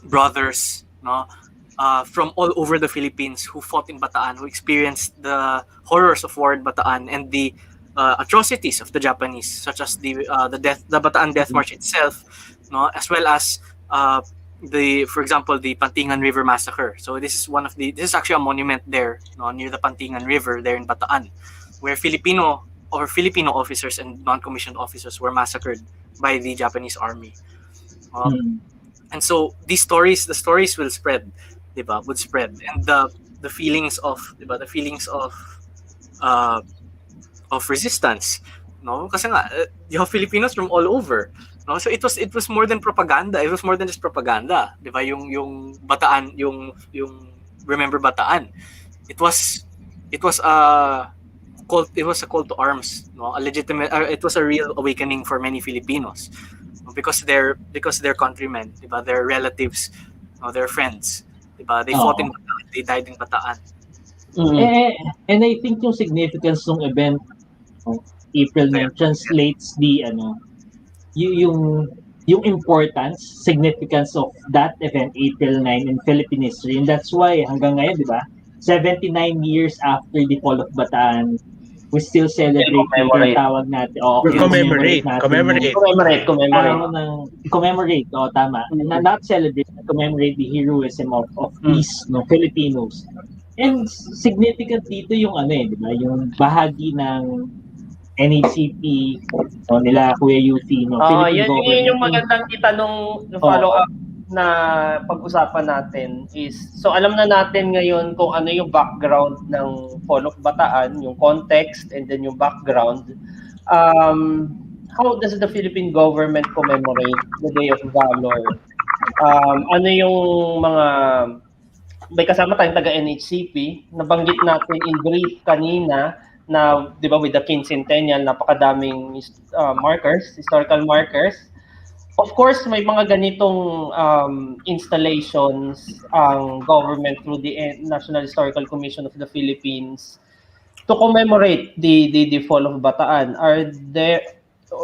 brothers, no, from all over the Philippines who fought in Bataan, who experienced the horrors of war in Bataan and the atrocities of the Japanese, such as the Bataan Death March itself, no, as well as for example, the Pantingan River Massacre. So this is actually a monument there, no, near the Pantingan River there in Bataan, where Filipino officers and non-commissioned officers were massacred by the Japanese army. And so the stories will spread, diba? Would spread, and the feelings of, diba? The feelings of resistance, no? Kasi nga, you have Filipinos from all over, no? So it was more than propaganda. It was more than just propaganda, diba? Yung Bataan, yung Remember Bataan. It was a call. It was a call to arms, no? A legitimate. It was a real awakening for many Filipinos. Because they're countrymen, diba? Their relatives, their friends, diba? They fought in Bataan, they died in Bataan. And I think yung significance ng event, April 9, translates yung importance, significance of that event, April 9, in Philippine history. And that's why hanggang ngayon, diba? 79 years after the fall of Bataan, we still celebrate yung tawag natin. Commemorate. Commemorate, tama. Not celebrate, commemorate the heroism of these Filipinos. And significant dito yung diba? Yung bahagi ng NACP nila Kuya Yuti, Philippine government. Yun yung magandang itanong follow-up na pag-usapan natin is, so alam na natin ngayon kung ano yung background ng Fall of Bataan, yung context and then yung background. How does the Philippine government commemorate the Day of Valor? Ano yung mga, may kasama tayong taga-NHCP, nabanggit natin in brief kanina na, di ba, with the quincentennial, napakadaming historical markers. Of course, may mga ganitong installations ang government through the National Historical Commission of the Philippines to commemorate the fall of Bataan. Are there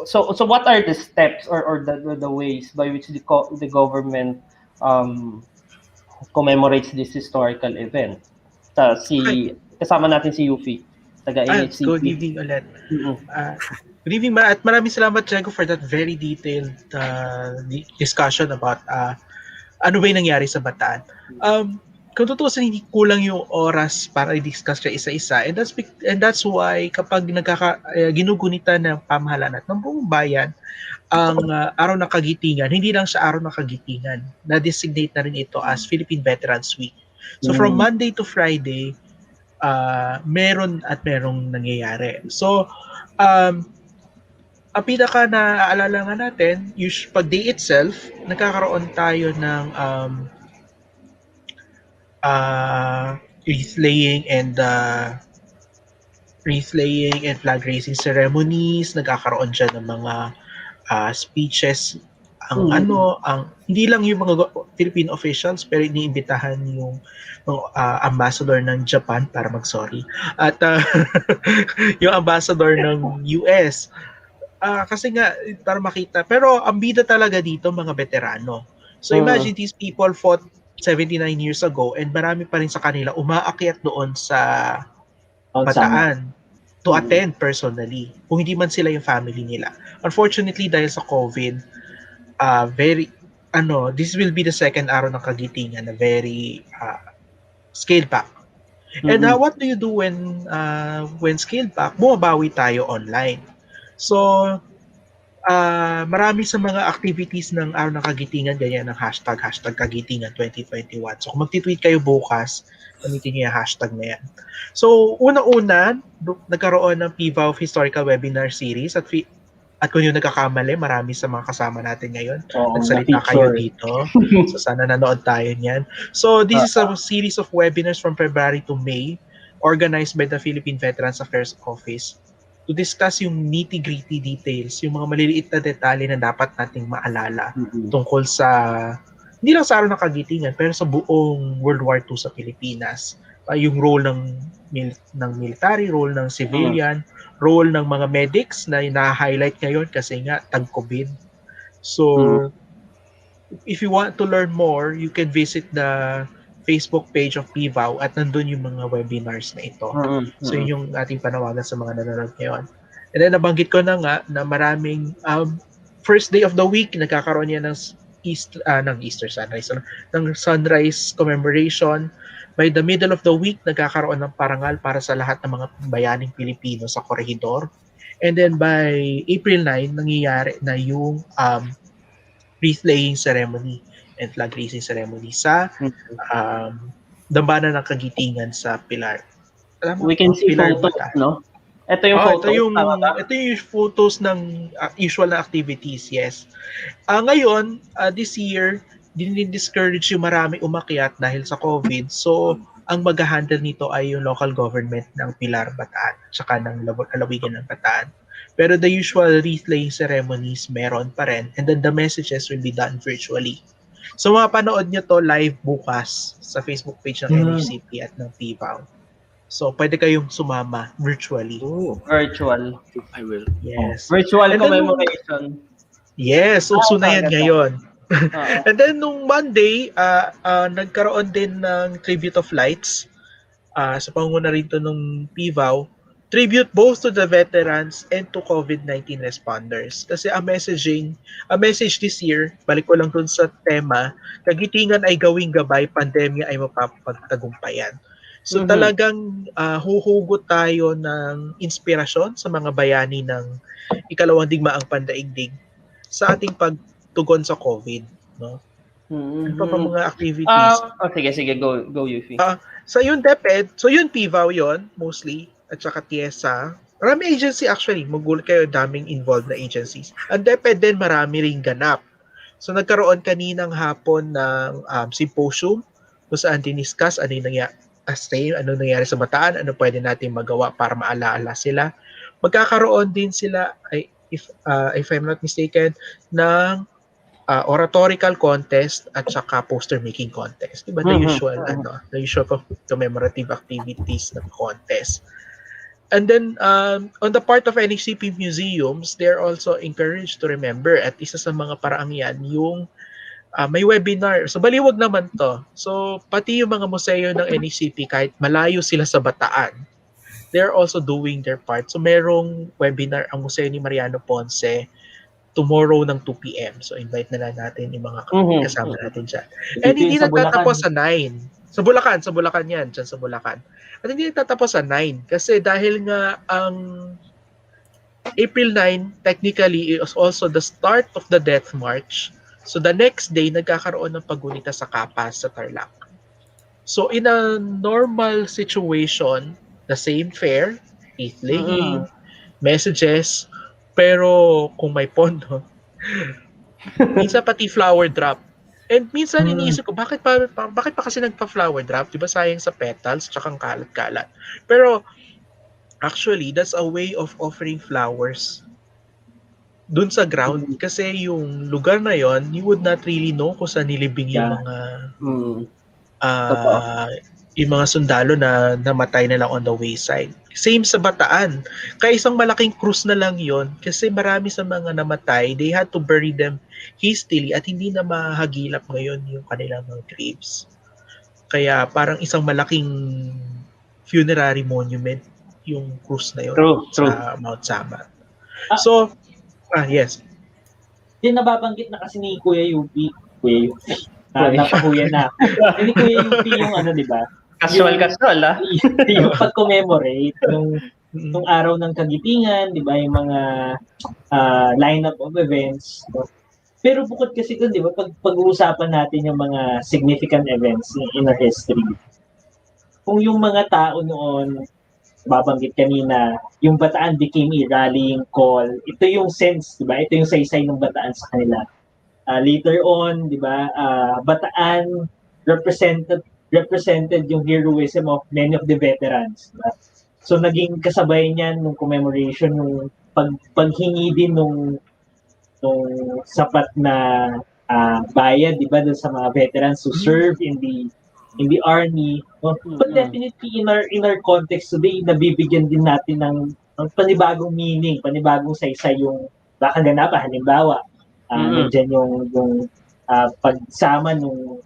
so what are the steps or the ways by which the government commemorates this historical event? Kasama natin si Yufi, taga-NHCP. Good evening ulit. Good evening, at maraming salamat, Diego, for that very detailed discussion about ano ba yung nangyari sa Bataan. Kung tutusin, hindi kulang yung oras para i-discuss siya isa-isa, and that's why kapag ginugunitan ng pamahalaan at ng buong bayan ang Araw ng Kagitingan, hindi lang siya Araw ng Kagitingan, na-designate na rin ito as Philippine Veterans Week. So from Monday to Friday, merong nangyayari. So ang pinaka naaalala nga natin, pag day itself, nagkakaroon tayo ng wreath laying and flag raising ceremonies. Nagkakaroon dyan ng mga speeches. Hindi lang yung mga Philippine officials, pero iniimbitahan yung ambassador ng Japan para mag-sorry. At yung ambassador ng US. Kasi nga, para makita. Pero ang bida talaga dito, mga veterano. So imagine these people fought 79 years ago and marami pa rin sa kanila umaakyat doon sa Bataan to attend personally. Kung hindi man sila yung family nila. Unfortunately, dahil sa COVID, this will be the second Araw ng Kagitingan na very scaled back. And what do you do when scaled back? Bumabawi tayo online. So, marami sa mga activities ng araw ng kagitingan, ganyan ng hashtag kagitingan 2021. So, kung magtitweet kayo bukas, gamitin niyo yung hashtag na yan. So, una-una, nagkaroon ng PVAW Historical Webinar Series at kung yung nagkakamali, marami sa mga kasama natin ngayon. Nagsalita kayo dito. So, sana nanood tayo niyan. So, this is a series of webinars from February to May organized by the Philippine Veterans Affairs Office to discuss yung nitty-gritty details, yung mga maliliit na detalye na dapat nating maalala tungkol sa, hindi lang sa araw ng kagitingan, pero sa buong World War II sa Pilipinas. Yung role ng military, role ng civilian, role ng mga medics na na-highlight ngayon kasi nga tag-COVID. So, if you want to learn more, you can visit the Facebook page of PVAW at nandun yung mga webinars na ito. So, yun yung ating panawagan sa mga nanonood ngayon. And then, nabanggit ko na nga na maraming first day of the week, nagkakaroon yan ng Easter sunrise, ng sunrise commemoration. By the middle of the week, nagkakaroon ng parangal para sa lahat ng mga bayaning Pilipino sa Corregidor. And then by April 9, nangyayari na yung wreath-laying ceremony and flag raising ceremony sa dambana ng kagitingan sa Pilar. We can see Pilar photos, Bataan. no? Ito yung photos. Ito yung photos ng usual na activities, yes. Ngayon, this year, din-discourage yung marami umakyat dahil sa COVID. So, ang mag-handle nito ay yung local government ng Pilar, Bataan, tsaka ng lalawigan ng Bataan. Pero the usual wreath-laying ceremonies meron pa rin, and then the messages will be done virtually. So, mapanood nyo to live bukas sa Facebook page ng NHCP at ng PVAW. So, pwede kayong sumama virtually. Virtual. I will. Yes. Virtual And then commemoration. Yes, uso na yan ngayon. Uh-huh. And then, nung Monday, nagkaroon din ng tribute of lights sa pangunguna rin to nung PVAW. Tribute both to the veterans and to COVID-19 responders. Kasi ang message this year, balik ko lang dun sa tema, kagitingan ay gawing gabay, pandemya ay mapapagtagumpayan. So talagang huhugot tayo ng inspirasyon sa mga bayani ng ikalawang digmaang pandaigdig sa ating pagtugon sa COVID, no? Ano pa mga activities? Sige, go Eufy. So yung DepEd, so yun PVAW yun, mostly, at saka TIESA. Marami agency actually, magulat kayo, daming involved na agencies. Ang DepEd din, marami ring ganap. So nagkaroon kaninang hapon ng symposium kung saan diniscuss ano yung nangyari sa Bataan, ano pwede natin magawa para maalala sila. Magkakaroon din sila, if I'm not mistaken, ng oratorical contest at saka poster making contest. Diba the usual commemorative activities ng contest. And then on the part of NHCP museums, they're also encouraged to remember at isa sa mga paraang yan yung may webinar. So baliwag naman to. So pati yung mga museo ng NHCP kahit malayo sila sa Bataan, they're also doing their part. So merong webinar ang Museo ni Mariano Ponce tomorrow ng 2 p.m. So invite na lang natin yung mga kasama natin dyan. And hindi nagtatapos sa 9. Sa Bulacan yan. Dyan sa Bulacan. At hindi nagtatapos sa 9. Kasi dahil nga ang April 9, technically, is also the start of the Death March. So the next day, nagkakaroon ng paggunita sa Kapas sa Tarlac. So in a normal situation, the same fare, wreath-laying, messages, pero kung may pondo, minsan pati flower drop. And minsan iniisip ko, bakit pa kasi nagpa-flower drop? Diba sayang sa petals, tsaka kalat-kalat. Pero actually, that's a way of offering flowers dun sa ground. Kasi yung lugar na yon, you would not really know kung saan nilibing yung mga yung mga sundalo na namatay na lang on the wayside. Same sa Bataan. Kaya isang malaking krus na lang yon kasi marami sa mga namatay, they had to bury them hastily at hindi na mahagilap ngayon yung kanilang mga graves. Kaya parang isang malaking funerary monument yung krus na yon sa Mount Sama. So, yes. Yung nababanggit na kasi ni Kuya Yupi. Napakuya na. Ni Kuya Yupi yung di ba? Casual, ah. yung pag-commemorate, nung araw ng Kagitingan, di ba, yung mga lineup of events. No? Pero bukod kasi doon, di ba, pag-uusapan natin yung mga significant events in our history, kung yung mga tao noon, babanggit kanina, yung Bataan became a rallying call, ito yung sense, di ba, ito yung saysay ng Bataan sa kanila. Later on, di ba, Bataan represented yung heroism of many of the veterans. Diba? So naging kasabay niyan nung commemoration, nung paghingi din nung sapat na bayad, di ba, dun sa mga veterans who serve in the army. No? But definitely in our context today, nabibigyan din natin ng panibagong meaning, panibagong saysay yung kaganapan. Halimbawa, nandyan yung pagsama nung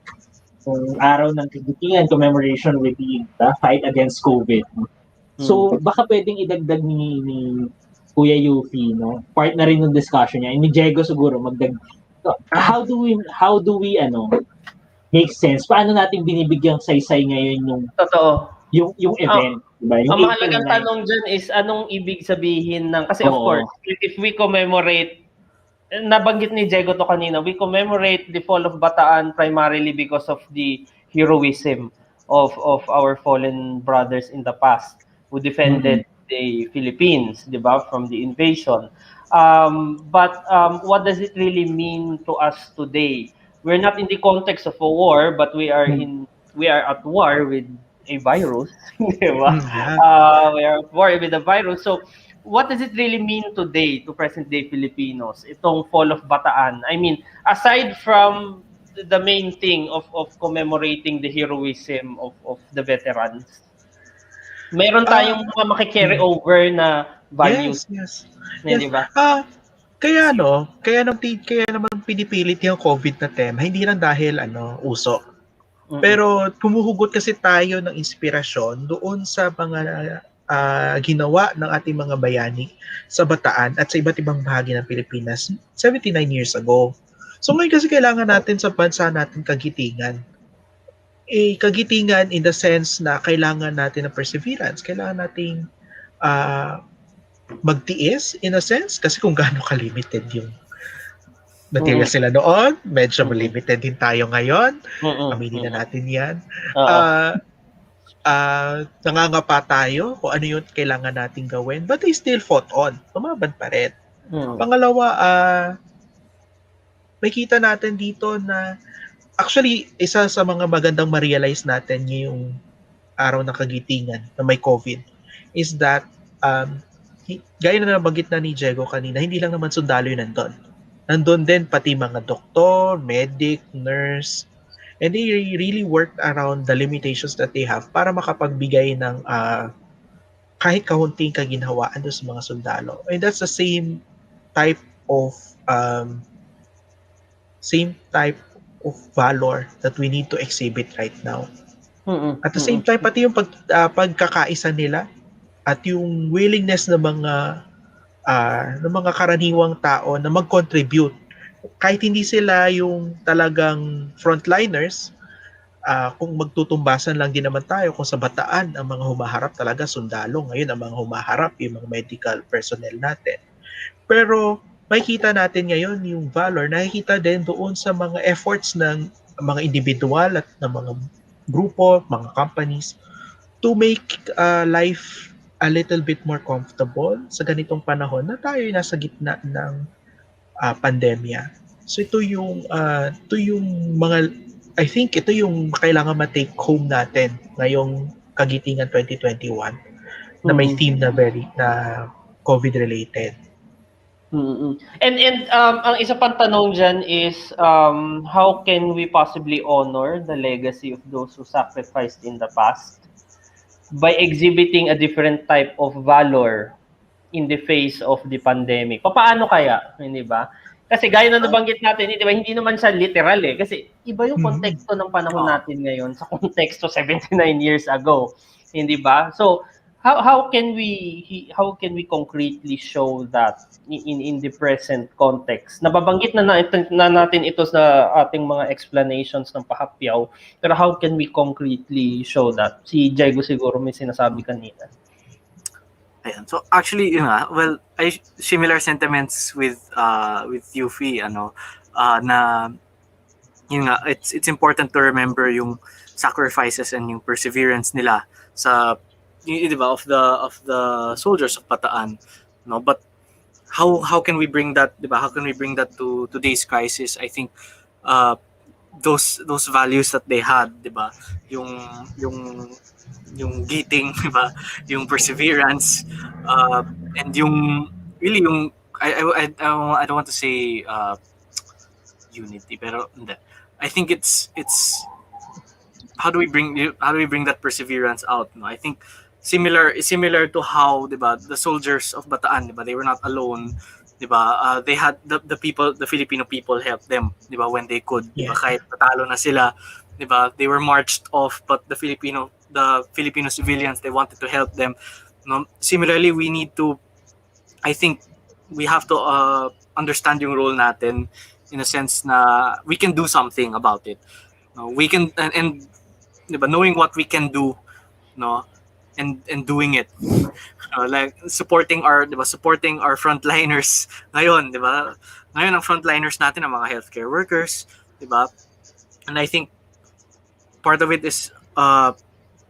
araw ng Kagitingan, commemoration with the fight against COVID. So, baka pwedeng idagdag ni Kuya Yuffie, no? Part na rin ng discussion niya. Ni Diego siguro magdag. So, how do we make sense? Paano natin binibigyang saysay ngayon Totoo. yung event, diba? Yung ang mahalagang 8 to 9. tanong dyan is anong ibig sabihin ng, kasi of course, if we commemorate, nabanggit ni Diego to kanina, we commemorate the fall of Bataan primarily because of the heroism of our fallen brothers in the past who defended the Philippines, di ba, from the invasion. But what does it really mean to us today? We're not in the context of a war, but we are at war with a virus, di ba? We are at war with a virus. So, what does it really mean today to present-day Filipinos, itong fall of Bataan? I mean, aside from the main thing of commemorating the heroism of the veterans, meron tayong mga makikarry over na values. Yes. Di ba? Kaya naman pinipilit yung COVID na tema, hindi lang dahil uso. Pero humuhugot kasi tayo ng inspirasyon doon sa mga ginawa ng ating mga bayani sa Bataan at sa iba't ibang bahagi ng Pilipinas 79 years ago. So ngayon kasi kailangan natin sa bansa natin kagitingan. Kagitingan in the sense na kailangan natin ng perseverance, kailangan nating magtiis in a sense kasi kung gaano ka-limited yung material sila noon, medyo limited din tayo ngayon. Aminin na natin yan. Nangangapa tayo kung ano yung kailangan nating gawin, but they still fought on. Tumaban pa rin. Pangalawa, may kita natin dito na actually, isa sa mga magandang ma-realize natin yung araw ng Kagitingan na may COVID is that gaya na nabanggit na ni Diego kanina, hindi lang naman sundalo yun nandun. Nandun din pati mga doktor, medic, nurse, and they really worked around the limitations that they have para makapagbigay ng kahit kahunting kaginhawaan doon sa mga sundalo. And that's the same type of valor that we need to exhibit right now. At the same time, pati yung pagkakaisa nila at yung willingness ng mga karaniwang tao na mag-contribute. Kahit hindi sila yung talagang frontliners, kung magtutumbasan lang din naman tayo kung sa Bataan ang mga humaharap talaga sundalo, ngayon ang mga humaharap yung mga medical personnel natin. Pero makikita natin ngayon yung valor, nakikita din doon sa mga efforts ng mga individual at ng mga grupo, mga companies to make life a little bit more comfortable sa ganitong panahon na tayo nasa gitna ng pandemya. So ito yung mga, I think ito yung kailangan ma-take home natin ngayong Kagitingan 2021 na may theme na COVID related. And ang isa pang tanong dyan is how can we possibly honor the legacy of those who sacrificed in the past by exhibiting a different type of valor in the face of the pandemic? Paano kaya, hindi ba? Kasi gaya na nabanggit natin, di ba, hindi naman siya literal kasi iba yung konteksto ng panahon natin ngayon sa konteksto 79 years ago, hindi ba? So, how can we concretely show that in the present context? Nababanggit na natin ito sa ating mga explanations ng pahapyaw, pero how can we concretely show that? Si Diego siguro may sinasabi kanina. Ayan. So actually, well, similar sentiments with Yuffie, na yun nga, it's important to remember yung sacrifices and yung perseverance nila sa di ba of the soldiers of Bataan, no? But how can we bring that, di ba? How can we bring that to today's crisis? I think those values that they had, di ba? Yung giting, di ba? Yung perseverance, and yung really yung I don't want to say unity, pero hindi. I think it's how do we bring that perseverance out, no? I think similar to how, diba, the soldiers of Bataan, diba, they were not alone, diba, they had the Filipino people helped them, diba, when they could, diba, kahit natalo na sila, diba, they were marched off, but the Filipino civilians, they wanted to help them, no? Similarly, I think we have to understand yung role natin, in a sense na we can do something about it, no? We can, and diba, knowing what we can do, no, and doing it, like supporting our frontliners ngayon, diba? Ngayon ang frontliners natin ang mga healthcare workers, diba? And I think part of it is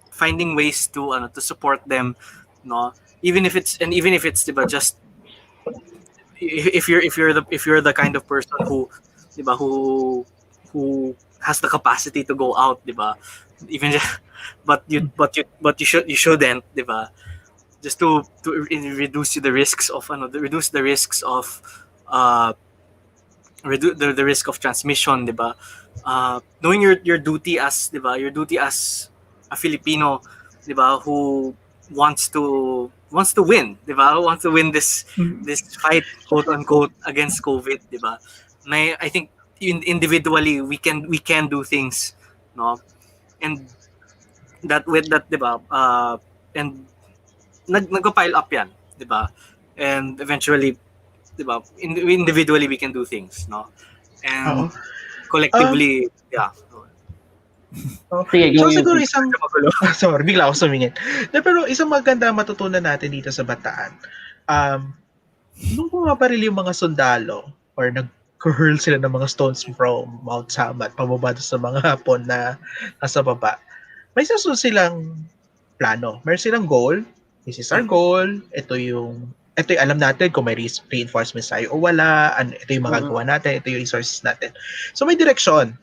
finding ways to support them, no, even if it's diba, just if you're the kind of person who, diba, who has the capacity to go out, diba, even just, but you shouldn't, diba, just to reduce the risks of the risk of transmission, diba, knowing your duty as, diba, a Filipino, diba, who wants to win, diba? Wants to win this fight, quote unquote, against COVID, diba? I think individually we can do things, no? And that with that, diba? And nagpa-pile up yan, diba? And eventually, diba? Individually we can do things, no? And collectively, yeah. Sige, So siguro sorry, bigla ako sumingit. Pero isang maganda matutunan natin dito sa Bataan, nung bumabaril yung mga sundalo or nag-hurl sila ng mga stones from Mount Samat pababa sa mga Hapon na nasa baba, may sasunod silang plano. Meron silang goal. This is our goal. Ito yung alam natin kung may reinforcements tayo o wala. Ito yung magagawa natin. Ito yung resources natin. So may direction.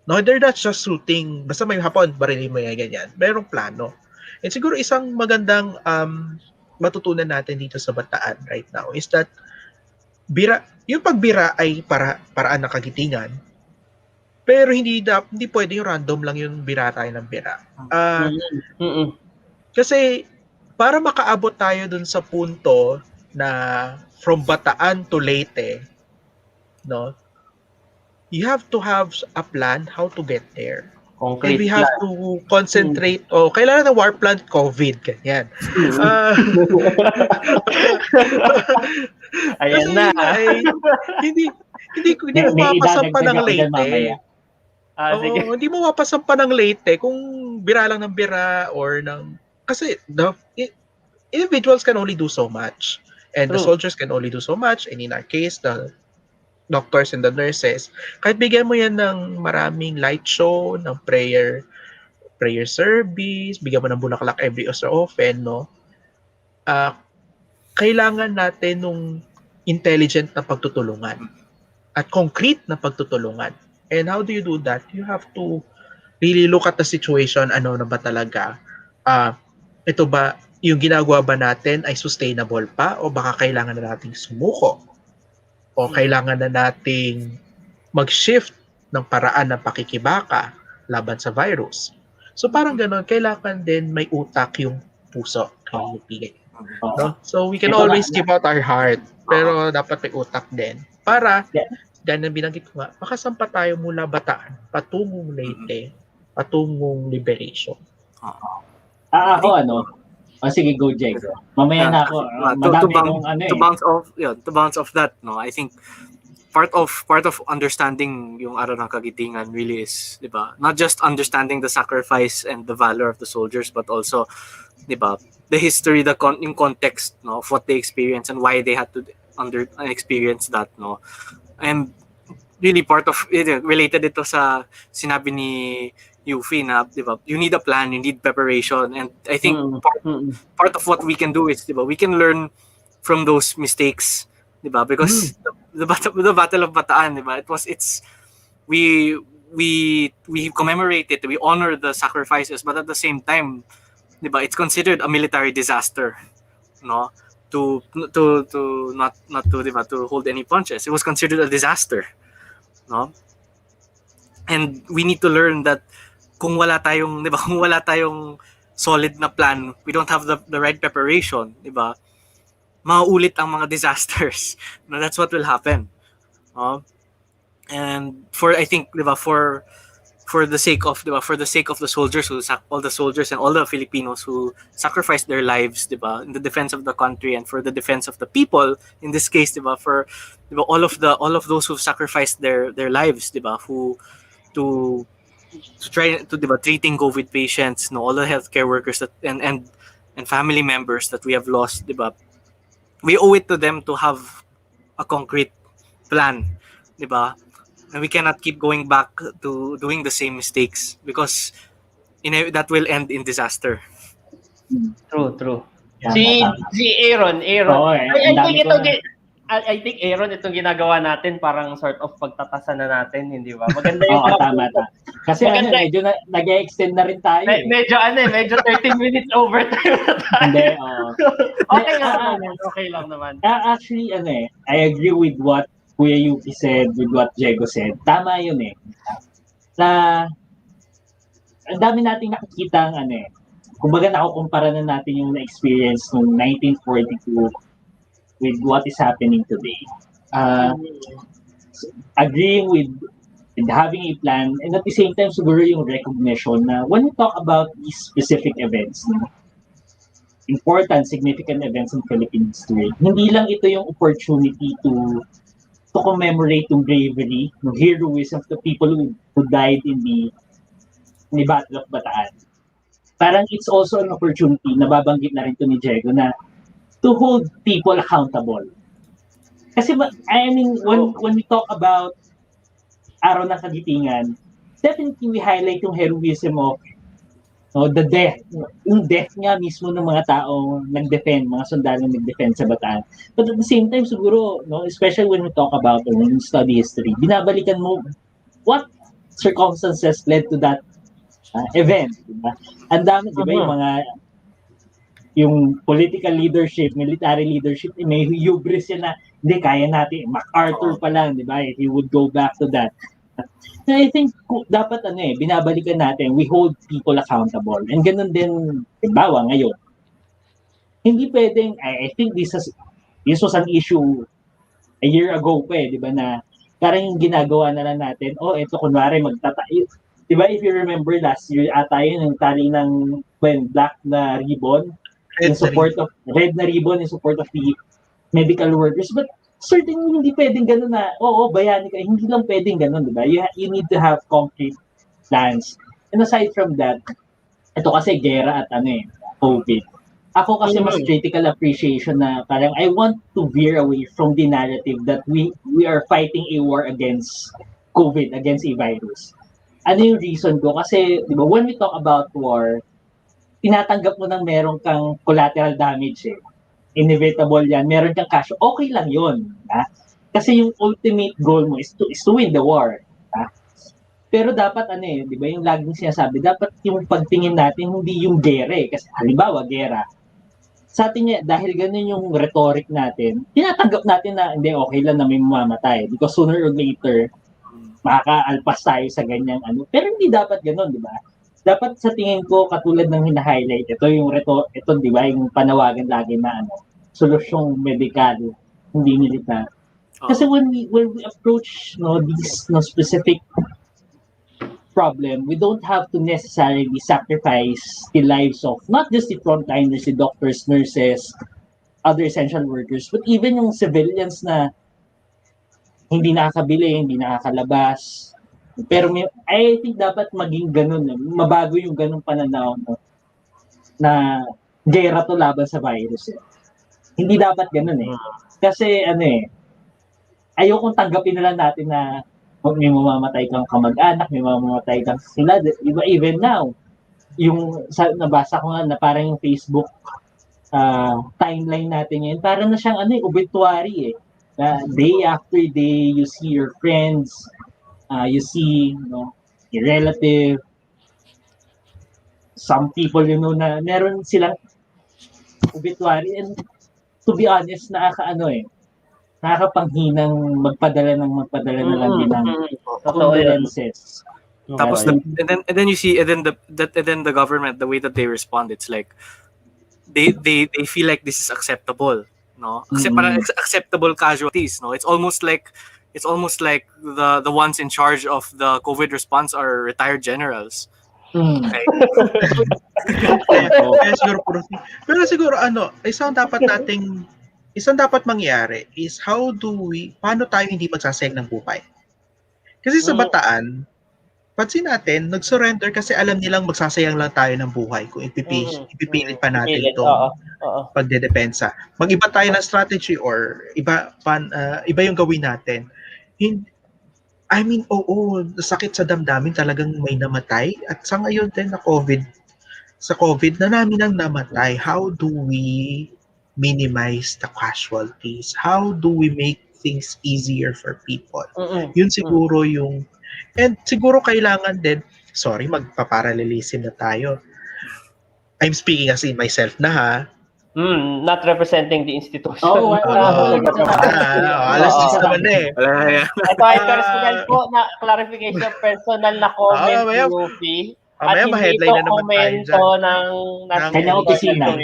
No, they're not just shooting, basta may Hapon, barilin mo yan, ganyan. Merong plano. And siguro isang magandang matutunan natin dito sa Bataan right now is that yung pagbira ay paraan ng kagitingan, pero hindi pwede yung random lang yung bira tayo ng bira. Kasi para makaabot tayo dun sa punto na from Bataan to Leyte, no, you have to have a plan how to get there. Concrete and we have plan. to concentrate. Kailangan ng war plan, COVID, ganyan. Ayan na. Hindi mo mapasampa ng Leyte. Hindi mo mapasampa ng Leyte kung bira lang ng bira or ng... Kasi individuals can only do so much. And the soldiers can only do so much. And in our case, the doctors and the nurses, kahit bigyan mo yan ng maraming light show, ng prayer service, bigyan mo ng bulaklak every so often, no? Kailangan natin nung intelligent na pagtutulungan at concrete na pagtutulungan. And how do you do that? You have to really look at the situation, ano na ba talaga? Ito ba, yung ginagawa ba natin ay sustainable pa o baka kailangan na nating sumuko? O kailangan na nating mag-shift ng paraan ng pakikibaka laban sa virus. So parang gano'n, kailangan din may utak yung puso. No? So we can always give out our heart, pero dapat may utak din. Para, ganyan binanggit ko nga, makasampa tayo mula Bataan, patungong Leyte, patungong liberation. O sige, go, Jego. Mamaya na ako. Madami akong ano eh. To bounce off that, no, I think part of understanding yung araw ng kagitingan really is, di ba, not just understanding the sacrifice and the valor of the soldiers, but also, di ba, the history, yung context, no, of what they experienced and why they had to experience that, no. And really part of it, related ito sa sinabi ni Yuffie na, di ba, you need a plan, you need preparation, and I think part of what we can do is, di ba, we can learn from those mistakes, di ba, because the Battle of Bataan, di ba, we commemorate it, we honor the sacrifices, but at the same time, di ba, it's considered a military disaster, no, to not to, di ba, to hold any punches. It was considered a disaster, no, and we need to learn that kung wala tayong, di ba, kung wala tayong solid na plan, we don't have the right preparation, di ba, mauulit ang mga disasters. No, that's what will happen. And I think, di ba, for the sake of, di ba, for the sake of the soldiers all the soldiers and all the Filipinos who sacrificed their lives, di ba, in the defense of the country and for the defense of the people, in this case, di ba, for, di ba, all of those who've sacrificed their lives, di ba, who to try to, di ba, treating COVID patients, no, all the healthcare workers that and family members that we have lost, di ba, we owe it to them to have a concrete plan, di ba, and we cannot keep going back to doing the same mistakes because that will end in disaster. True. Yeah, Si Aaron. Oo, I think Aaron, itong ginagawa natin parang sort of pagtatasa na natin, hindi ba? Maganda yung Oo, tama. Kasi maganda, medyo nag-extend na rin tayo. Medyo 13 minutes overtime na tayo. Hindi, Okay lang naman. Actually, I agree with what Kuya Yuki said, with what Jego said. Tama yun na ang dami nating nakikita kumbaga nakukumpara na natin yung na-experience noong 1942 with what is happening today. Agreeing with having a plan, and at the same time siguro yung recognition na when we talk about these specific events, important, significant events in Philippine history, hindi lang ito yung opportunity to commemorate yung bravery, yung heroism of the people who died in the Battle of Bataan. Parang it's also an opportunity, nababanggit na rin to ni Jego, na to hold people accountable. Kasi I mean, when we talk about Araw ng Kagitingan, definitely we highlight yung heroism of the death. Yung death nga mismo ng mga tao nag-defend, mga sundalo nag-defend sa Bataan. But at the same time, siguro, especially when we talk about or when we study history, binabalikan mo what circumstances led to that event. Diba? Ang dami, diba, yung mga yung political leadership, military leadership, may hubris yan na, hindi, kaya natin. MacArthur pa lang, di ba? If you would go back to that. I think, dapat binabalikan natin, we hold people accountable. And ganun din, bawa ngayon. Hindi pwedeng, I think this was an issue a year ago pa di ba, na parang yung ginagawa na lang natin, ito kunwari magtatayo. Di ba, if you remember last year, yun, yung tali ng black na ribbon, in support of red na ribbon in support of the medical workers, but certainly hindi pwedeng ganun na bayani ka, hindi lang pwedeng ganun, di ba? You need to have concrete plans. And aside from that, ito kasi gera at COVID. Ako kasi mas critical appreciation na parang I want to veer away from the narrative that we are fighting a war against COVID, against a virus. Ano yung reason ko? Kasi, di ba, when we talk about war, tinatanggap mo nang meron kang collateral damage Inevitable yan. Meron kang cash. Okay lang yun. Kasi yung ultimate goal mo is to win the war. Pero dapat di ba yung laging sinasabi, dapat yung pagtingin natin hindi yung gera Kasi halimbawa, gera. Sa atin dahil ganun yung rhetoric natin, tinatanggap natin na hindi, okay lang na may mamamatay. Because sooner or later, makakaalpas tayo sa ganyang Pero hindi dapat ganun, di ba? Dapat sa tingin ko, katulad ng hina-highlight, ito, di ba, yung panawagan lagi na solusyong medikal, hindi militar. Kasi when we approach these specific problem, we don't have to necessarily sacrifice the lives of not just the frontliners, the doctors, nurses, other essential workers, but even yung civilians na hindi nakakabili, hindi nakakalabas. Pero I think dapat maging ganun. Mabago yung ganung pananaw no, na gera to laban sa virus. Hindi dapat ganun eh. Kasi ayokong tanggapin na lang natin na may mamamatay kang kamag-anak, may mamamatay kang sila. Iba even now, nabasa ko nga na parang yung Facebook timeline natin ngayon, parang na siyang obituary eh. Day after day, you see your friends, you see your relative, some people na meron silang obituary, and to be honest, nakakapanghinang magpadala na lang din ng condolences. Tapos and then you see and then the government, the way that they respond, it's like they feel like this is acceptable, no? Parang acceptable casualties, no? It's almost like the ones in charge of the COVID response are retired generals. Okay. Pero siguro isang dapat mangyari is paano tayo hindi magsasayang ng buhay? Kasi sa Bataan, pansin natin, nag-surrender kasi alam nilang magsasayang lang tayo ng buhay kung ipipilit pa natin itong pagdedepensa. Mag-iba tayo ng strategy or iba yung gawin natin. Sakit sa damdamin, talagang may namatay. At sa ngayon din sa COVID na namin ang namatay. How do we minimize the casualties? How do we make things easier for people? Yun siguro yung, and siguro kailangan din, sorry, magpaparalelism na tayo. I'm speaking as in myself na ha. Not representing the institution. Alas 6 naman na eh. Ito ay personal po na clarification, personal na comment ni Luffy. At hindi ito komento ng kanyang opisina.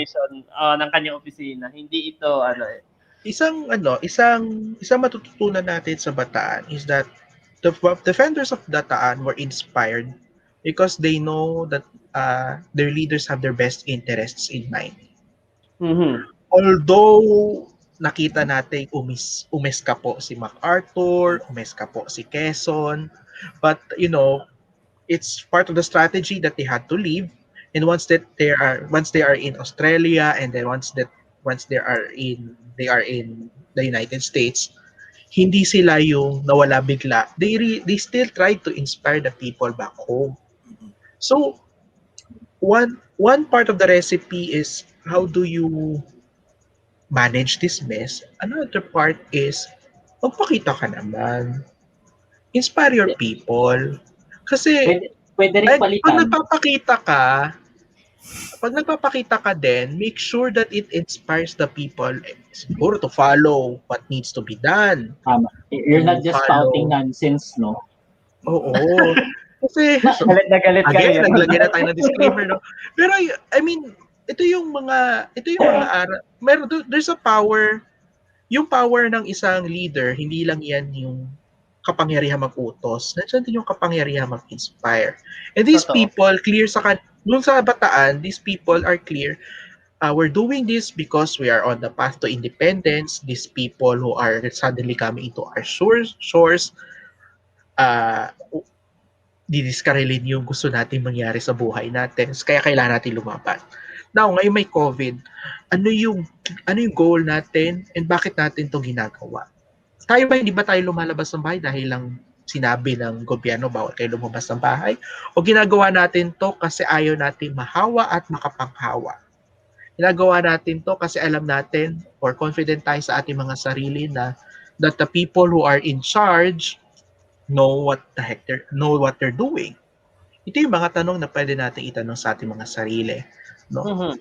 Ng kanyang opisina. Hindi ito Isang matututunan natin sa Bataan is that the defenders of Bataan were inspired because they know that their leaders have their best interests in mind. Although nakita natin umeska po si MacArthur, umeska po si Quezon, but it's part of the strategy that they had to leave, and once they are in Australia, and then once they are in the United States, hindi sila yung nawala bigla. They still try to inspire the people back home. So one part of the recipe is how do you manage this mess. Another part is magpakita ka naman. Inspire your people. Kasi pwede rin palitan. Pag nagpapakita ka din, make sure that it inspires the people siguro to follow what needs to be done. You're not just spouting nonsense, no? Oo. Kasi galit na galit ka rin. Naglagay na tayo ng disclaimer, no? Pero I mean, ito yung mga there's a power, yung power ng isang leader, hindi lang yan yung kapangyarihan mag-utos. Nandiyan din yung kapangyarihan mag-inspire. And these people, clear nung sa Bataan, these people are clear. We're doing this because we are on the path to independence. These people who are suddenly coming into our shores, didiskarelin yung gusto natin mangyari sa buhay natin. Kaya kailangan natin lumaban. Now, ngayon may COVID, ano yung goal natin and bakit natin to ginagawa? Hindi ba tayo lumalabas ng bahay dahil lang sinabi ng gobyerno bawal kayo lumabas ng bahay? O ginagawa natin to kasi ayaw natin mahawa at makapanghawa? Ginagawa natin to kasi alam natin or confident tayo sa ating mga sarili na that the people who are in charge know what they're doing. Ito yung mga tanong na pwede natin itanong sa ating mga sarili. No?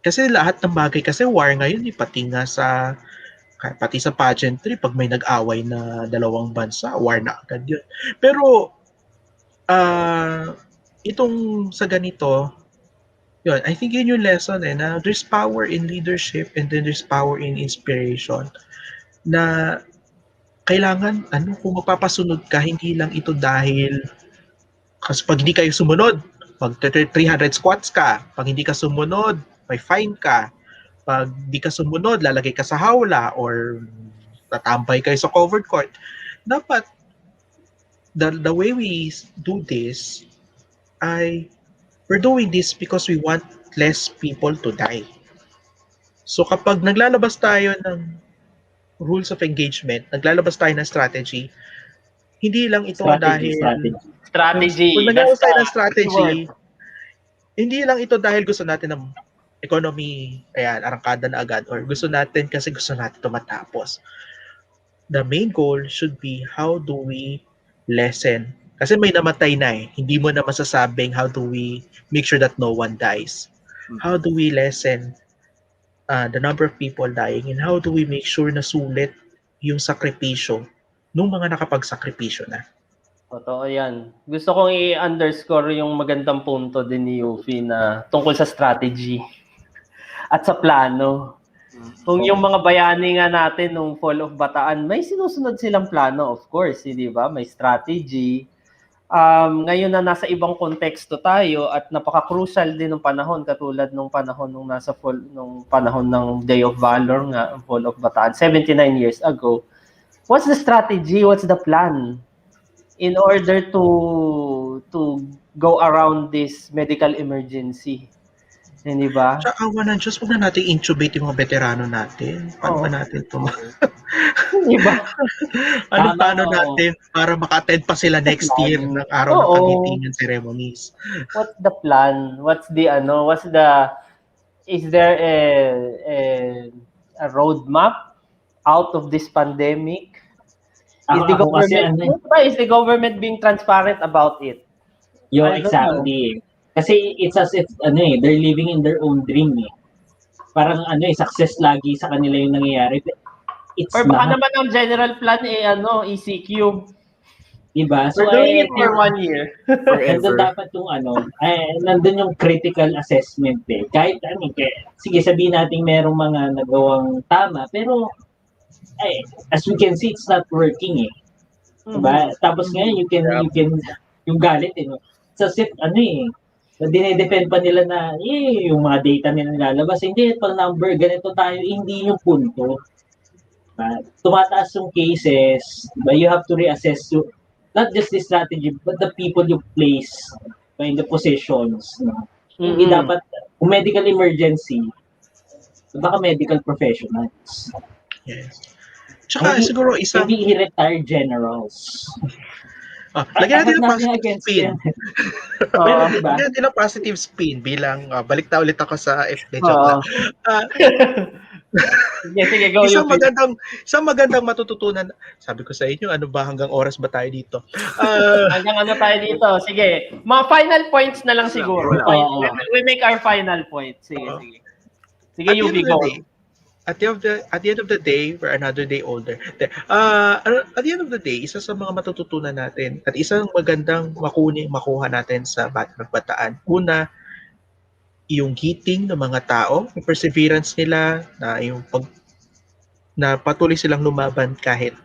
Kasi lahat ng bagay, kasi war ngayon, pati sa pageantry, pag may nag-away na dalawang bansa, war na agad yun. Pero, itong sa ganito, yun, I think yun yung lesson na there's power in leadership and then there's power in inspiration. Na kailangan, kung magpapasunod ka, hindi lang ito dahil, kasi pag hindi kayo sumunod, mag 300 squats ka. Pag hindi ka sumunod, may fine ka. Pag di ka sumunod, lalagay ka sa hawla or tatambay kayo sa covered court. Dapat, the way we do this ay we're doing this because we want less people to die. So kapag naglalabas tayo ng rules of engagement, naglalabas tayo ng strategy, hindi lang ito dahil Strategy. kung naglalabas tayo ng Basta, strategy, keyword. hindi lang ito dahil gusto natin ng economy, ayan, arangkada na agad, or gusto natin kasi gusto natin ito matapos. The main goal should be how do we lessen. Kasi may namatay na eh. Hindi mo na masasabing how do we make sure that no one dies. How do we lessen the number of people dying, and how do we make sure na sulit yung sakripisyo nung mga nakapagsakripisyo na. Totoo yan. Gusto kong i-underscore yung magandang punto din ni Yuffie na tungkol sa strategy at sa plano. Kung yung mga bayani nga natin nung Fall of Bataan, may sinusunod silang plano, of course, di ba? May strategy. Ngayon na nasa ibang konteksto tayo at napaka-crucial din ng panahon, katulad nung panahon nung nung panahon ng Day of Valor nga, Fall of Bataan, 79 years ago. What's the strategy? What's the plan in order to go around this medical emergency? Hindi ba? Sa awa ng Diyos, huwag na natin intubate yung mga veterano natin. Paano ba natin ito? Hindi ba? Paano natin para maka-attend pa sila next year ng araw ng kagitingan ceremonies? What's the plan? Is there a roadmap out of this pandemic? Is the government being transparent about it? Exactly. Kasi it's as if, they're living in their own dream eh. Parang success lagi sa kanila yung nangyayari. It's Or baka not. naman ang general plan ECQ. Diba? So, we're doing it for 1 year. Nandun dapat yung nandun yung critical assessment eh. Kahit sige sabihin natin merong mga nagawang tama, pero as we can see, it's not working eh. Diba? Tapos ngayon, you can, yung galit eh. No? It's as if, dinedepend pa nila na, yung mga data nila nilalabas. Hindi, ito number, ganito tayo, hindi yung punto. Tumataas yung cases, but you have to reassess not just the strategy, but the people you place in the positions. Hindi dapat, kung medical emergency, baka medical professionals. Yes. Tsaka siguro isang... Hindi retired generals. Lagyan natin ng positive spin. Diba? Lagyan natin ng positive spin bilang balik na ulit ako sa FD. Sige, go. Isang magandang matututunan. Sabi ko sa inyo, ano ba, hanggang oras ba tayo dito? Hanggang ano tayo dito? Sige. Mga final points na lang siguro. We make our final points. Sige. Sige, you be go. At the end of the day, we're another day older. At the end of the day, isa sa mga matututunan natin at isang magandang makuha natin sa Battle of Bataan. Una, yung giting ng mga tao, yung perseverance nila, na patuloy silang lumaban kahit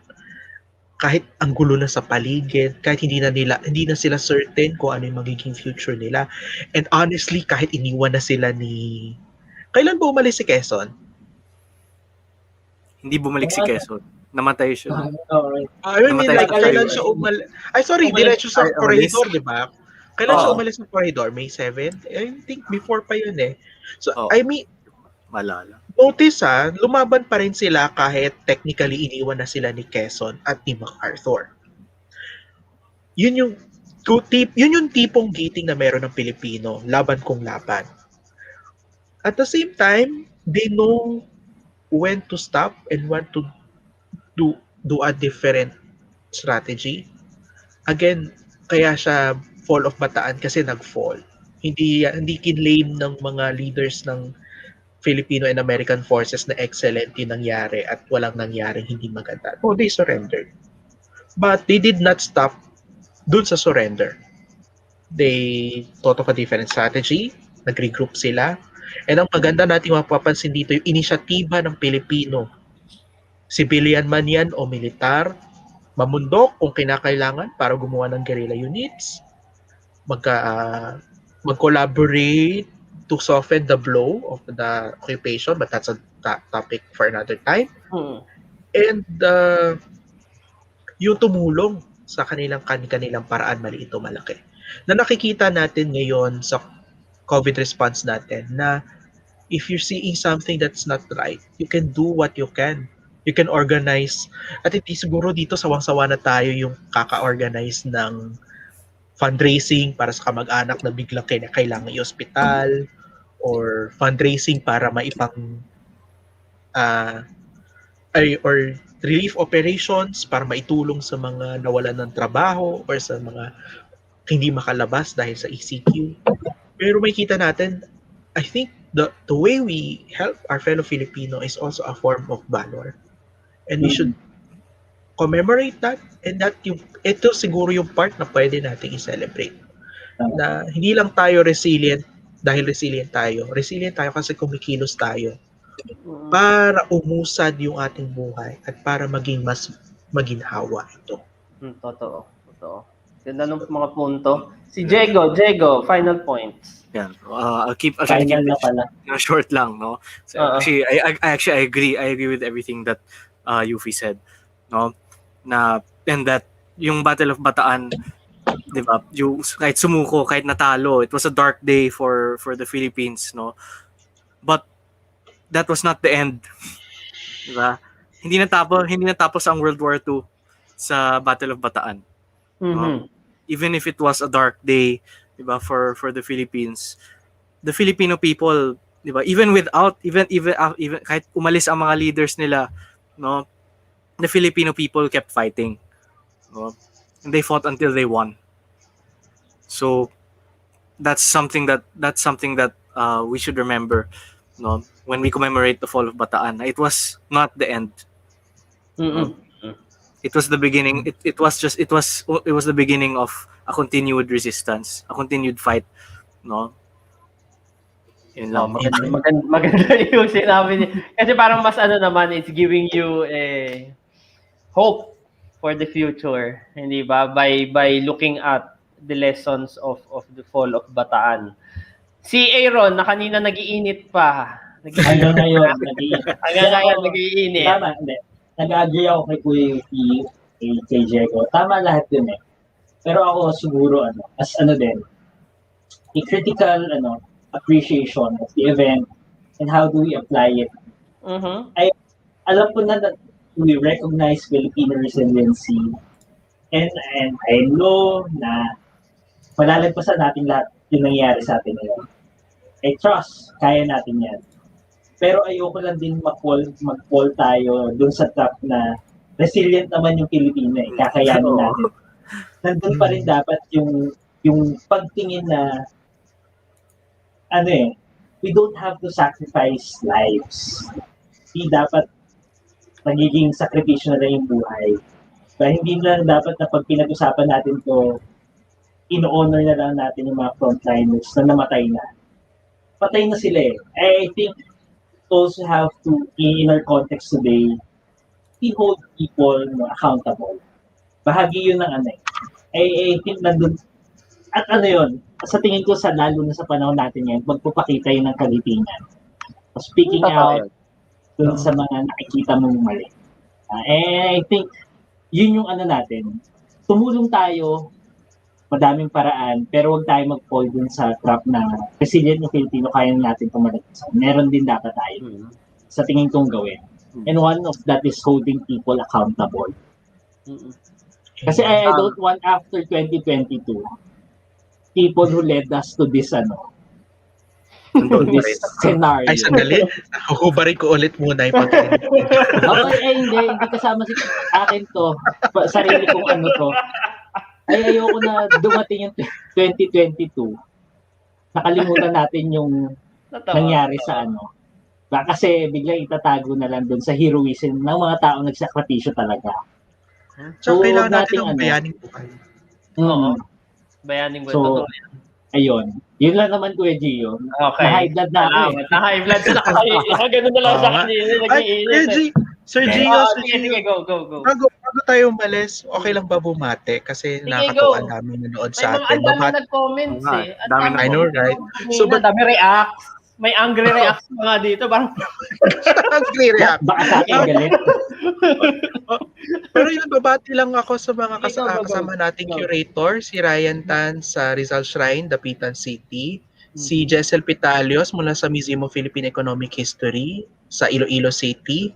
ang gulo na sa paligid, kahit hindi na sila certain kung ano yung magiging future nila. And honestly, kahit iniwan na sila kailan ba umalis si Quezon? Hindi bumalik si Quezon. Namatay siya. Kailan siya umalis? Diretso sa corridor, di ba? Kailan siya umalis sa corridor? May 7? I think before pa yun eh. So, malala. Notice lumaban pa rin sila kahit technically iniwan na sila ni Quezon at ni MacArthur. Yun yung tipong giting na meron ng Pilipino, laban kung laban. At the same time, they know when to stop and when to do a different strategy. Again, kaya siya Fall of Bataan kasi nag-fall. Hindi kinlame ng mga leaders ng Filipino and American forces na excellent yung nangyari at walang nangyaring hindi maganda. No, they surrendered. But they did not stop dun sa surrender. They thought of a different strategy, nag-regroup sila, and ang maganda natin mapapansin dito yung inisyatiba ng Pilipino. Civilian man yan o militar, mamundok kung kinakailangan para gumawa ng guerrilla units, mag-collaborate to soften the blow of the occupation, but that's a topic for another time. And yung tumulong sa kanilang paraan, maliit o malaki. Na nakikita natin ngayon sa COVID response natin na if you're seeing something that's not right, you can do what you can. You can organize. At hindi siguro dito sawang-sawa na tayo yung kaka-organize ng fundraising para sa kamag-anak na biglang kailangan i-hospital, or fundraising para or relief operations para maitulong sa mga nawalan ng trabaho or sa mga hindi makalabas dahil sa ECQ. Pero makikita natin, I think the way we help our fellow Filipino is also a form of valor. And we should commemorate that, and ito siguro yung part na pwede nating i-celebrate. Na hindi lang tayo resilient dahil resilient tayo kasi kumikilos tayo para umusad yung ating buhay at para maging mas maginhawa ito. Totoo. Ganda ng mga punto. Si Jego, final points. Yeah, I'll keep it short lang, no? So, actually, I agree with everything that Yuffie said, no? And that yung Battle of Bataan, di ba? Kahit sumuko, kahit natalo, it was a dark day for the Philippines, no? But that was not the end. Di ba? Hindi natapos ang World War II sa Battle of Bataan. No? Even if it was a dark day, di ba, for the Philippines, the Filipino people, di ba, even kahit umalis ang mga leaders nila, no, the Filipino people kept fighting, no, and they fought until they won. So that's something that we should remember, no, when we commemorate the fall of Bataan. It was not the end. It was the beginning. It was the beginning of a continued resistance, a continued fight, no. Yun lang. Maganda yung sinabi niya. Kasi parang mas naman, it's giving you a hope for the future, hindi ba? By looking at the lessons of the fall of Bataan. Si Aaron, na kanina nag-iinit pa. Hanggang ngayon, nag-iinit. Tama, hindi. Nag-agree ako kay Kuya Yuffie, kay Jeko. Tama lahat yun eh. Pero ako siguro, as din, a critical, appreciation of the event and how do we apply it. Alam ko na that we recognize Filipino resiliency, and I know na malalagpasan natin lahat yung nangyayari sa atin ngayon. I trust, kaya natin yan. Pero ayoko lang din mag-fall tayo dun sa trap na resilient naman yung Pilipino eh, kakayanin natin. Nandun pa rin dapat yung pagtingin na we don't have to sacrifice lives. Hindi dapat nagiging sakripisyo na yung buhay. Kaya hindi lang dapat na pag pinag-usapan natin to, in-honor na lang natin yung mga frontliners na namatay na. Patay na sila eh. I think also have to, in our context today, we hold people accountable. Bahagi yun ng I think nandun, at yun, sa tingin ko lalo na sa panahon natin yan, magpapakita yun ng kalitingan. Speaking out dun sa mga nakikita mong mali. And I think, yun yung natin, tumulong tayo, madaming paraan, pero huwag tayo mag-fall dun sa trap na resilient ng Filipino, kaya natin pumalagpasan. Meron din dapat tayo sa tingin kong gawin. And one of that is holding people accountable. Kasi I don't want after 2022, people who led us to this this scenario. Ay, sandali. Hubarin ko ulit muna yung pagkain. Hindi kasama akin to. Sarili kong to. Ay, ayoko na dumating yung 2022. Nakalimutan natin yung nangyari sa Kasi biglang itatago na lang doon sa heroism ng mga taong nagsakripisyo talaga. So, kailangan natin ng bayaning buhay. Oo. Bayaning buhay. So, ayun. Yun lang naman, Kuya Gio. Okay. Na-high blood na ako. Na-high blood sila. Ganun na lang sa kanila. Sir Gio, Sige, go. bago bago tayo umalis, okay lang ba bumate? Kasi Sige, nakakatuwa go. dami nanood May sa mga atin. ang dami nag-comments nga, eh. Ang dami dami I know, right? So, So, dami reacts. May angry reacts mga dito. Parang, react. Baka sa akin galit. Pero yun, babati lang ako sa mga Sige, go. kasama nating Go. curator, si Ryan Tan sa Rizal Shrine, Dapitan City, si Mhm. Jessel Pitalios mula sa Museum of Philippine Economic History sa Iloilo City.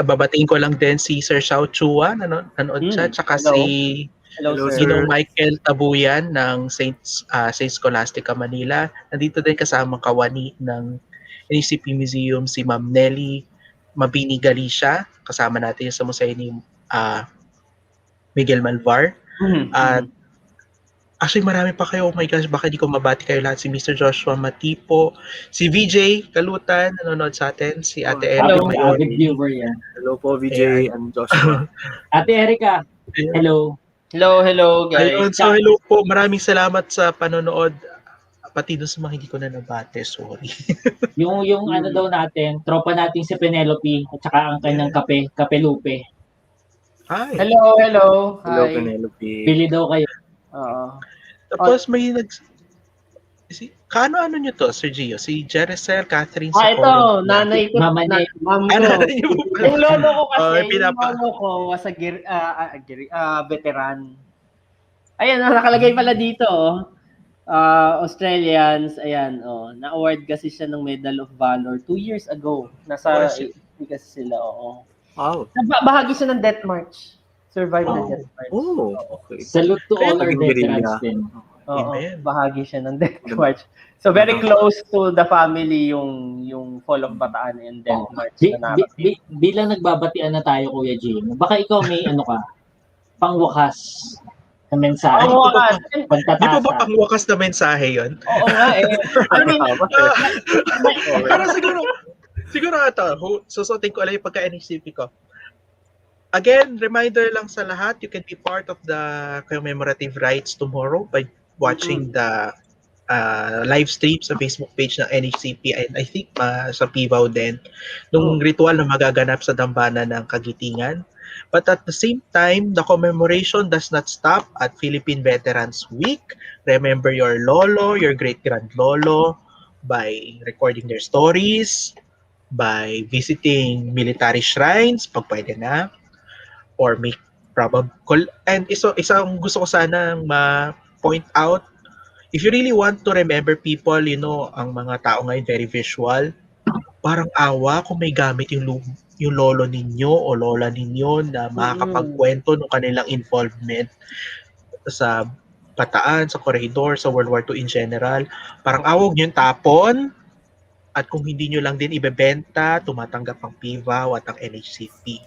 Babatiin ko lang din si Sir Xiao Chua, nanood siya, tsaka Hello. si Hello, sir. Ginoong Michael Tabuyan ng Saint Scholastica Manila. Nandito din kasama kawani ng NCP Museum si Ma'am Nelly Mabini Galicia. Kasama natin sa museo ni Miguel Malvar. At actually marami pa kayo. Oh my gosh, baka di ko mabati kayo lahat. Si Mr. Joshua Matipo, si VJ Kalutan, nanonood sa atin, si Ate Erica Avid Mayon. viewer yan. Hello po, VJ and Joshua. Ate Erica, hello. Hello, guys. Ayun, so hello po. Maraming salamat sa panonood. Pati doon sa mga hindi ko na nabate, sorry. Yung ano daw natin, tropa natin si Penelope at saka ang kanyang Kape Lupe. Hi. Hello. Hello, Hi. Penelope. Pili daw kayo. Oo. Tapos may ano nyo to, Sir Gio? Si Jericel, Catherine Ito, Socorro. nanay ko. Mama niya. Ma'am ko. Nanay niyo po pala. Yung lolo ko kasi, Oh, yung lolo ko was a veteran. Ayan, nakalagay pala dito. Australians, ayan, na-award kasi siya ng Medal of Valor 2 years ago. Nasa kasi sila, oo. Wow. Bahagi siya ng Death March. Survive the Death March. Oh, okay. Salute to all our Naging veterans guerrilla. din. Oo, Amen. bahagi siya ng Death March. So very close to the family yung Fall of Bataan and Death March na narrative. Bilang nagbabatian na tayo, Kuya Jim, baka ikaw may ano ka, pangwakas na mensahe. Di pa ba pangwakas na mensahe yun? Oo nga eh. I mean, Pero siguro ito, susutin ko lang yung pagka-NHCP ko. Again, reminder lang sa lahat, you can be part of the commemorative rites tomorrow by watching the live stream sa Facebook page ng NHCP and I think sa PIVAW din nung ritual na magaganap sa dambana ng Kagitingan. But at the same time, the commemoration does not stop at Philippine Veterans Week. Remember your lolo, your great-grandlolo by recording their stories, by visiting military shrines, pag pwede na, or make probable. And isang gusto ko sanang ma-point out, if you really want to remember people, ang mga tao ngayon very visual, parang awa kung may gamit yung lolo ninyo o lola ninyo na makakapagkwento ng kanilang involvement sa Bataan, sa Corridor, sa World War II in general. Parang awag nyo yung tapon at kung hindi nyo lang din ibebenta, tumatanggap ang PIVAW at ang NHCP.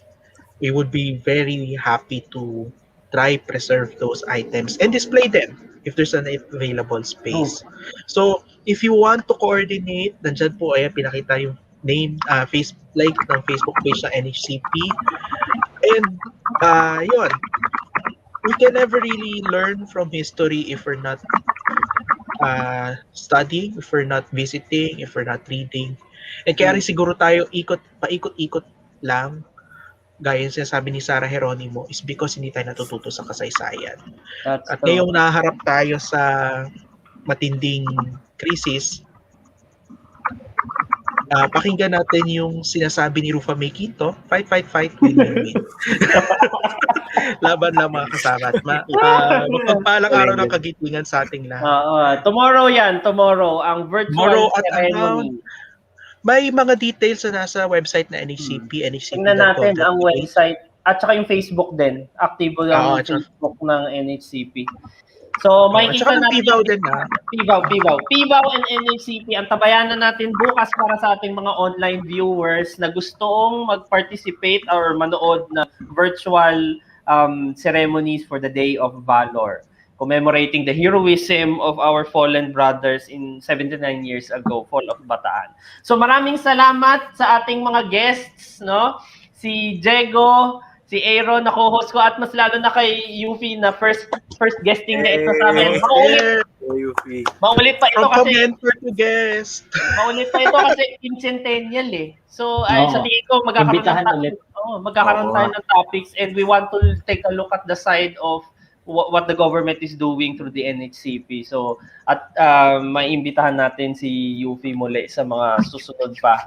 We would be very happy to try preserve those items and display them if there's an available space. So, if you want to coordinate, nandyan po, pinakita yung name, link ng Facebook page ng NHCP. And, yun. We can never really learn from history if we're not studying, if we're not visiting, if we're not reading. And kaya rin siguro tayo paikot-ikot lang, gaya yung sinasabi ni Sarah Geronimo, is because hindi tayo natututo sa kasaysayan. At ngayong naharap tayo sa matinding krisis, pakinggan natin yung sinasabi ni Rufa May Quinto, fight, win. Laban lang mga kasama. Magpagpalang araw ng Kagitingan sa ating lahat. Tomorrow ang virtual ceremony. May mga details na nasa website na NHCP, Tingnan natin ang website at saka yung Facebook din. Aktibo lang yung Facebook ng NHCP. So, makikita natin PIVAW din na. PIVAW and NHCP. Ang tabayanan natin bukas para sa ating mga online viewers na gustong mag-participate or manood na virtual ceremonies for the Day of Valor, commemorating the heroism of our fallen brothers in 79 years ago, Fall of Bataan. So maraming salamat sa ating mga guests, no? Si Diego, si Aaron na co-host ko at mas lalo na kay Yufi na first guesting na ito sa amin. Maulit pa ito From kasi commenter to guest. Maulit pa ito kasi quincentennial eh. So, sa tingin ko magkakaroon ng magkakaroon Oo. tayo ng topics and we want to take a look at the side of what the government is doing through the NHCP. So, at maiimbitahan natin si Yufi muli sa mga susunod pa.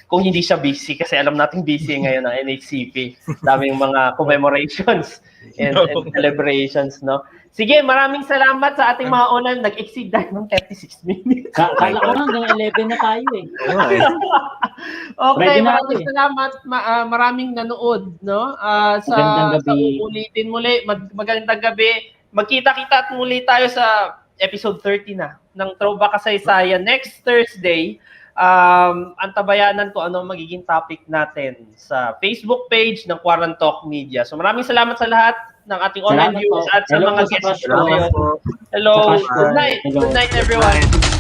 Kung hindi siya busy, kasi alam natin busy ngayon ang NHCP. Daming mga commemorations and celebrations, no? Sige, maraming salamat sa ating mga online. Nag-exceed tayo ng 36 minutes. Kala ko hanggang 11 na tayo eh. Okay, Ready na maraming ako eh. salamat. Maraming nanood, no? Magandang Sa gabi. uulitin muli. Magandang gabi. Magkita-kita at muli tayo sa episode 30 na ng Throwback Kasaysayan next Thursday. Antabayanan ko ano magiging topic natin sa Facebook page ng Quarantalk Media. So maraming salamat sa lahat ng ating online Salamat viewers po. at sa Hello mga po sa guests Crush ko ngayon. po. Hello. Sa Crush po. Good night. Hello. Good night everyone.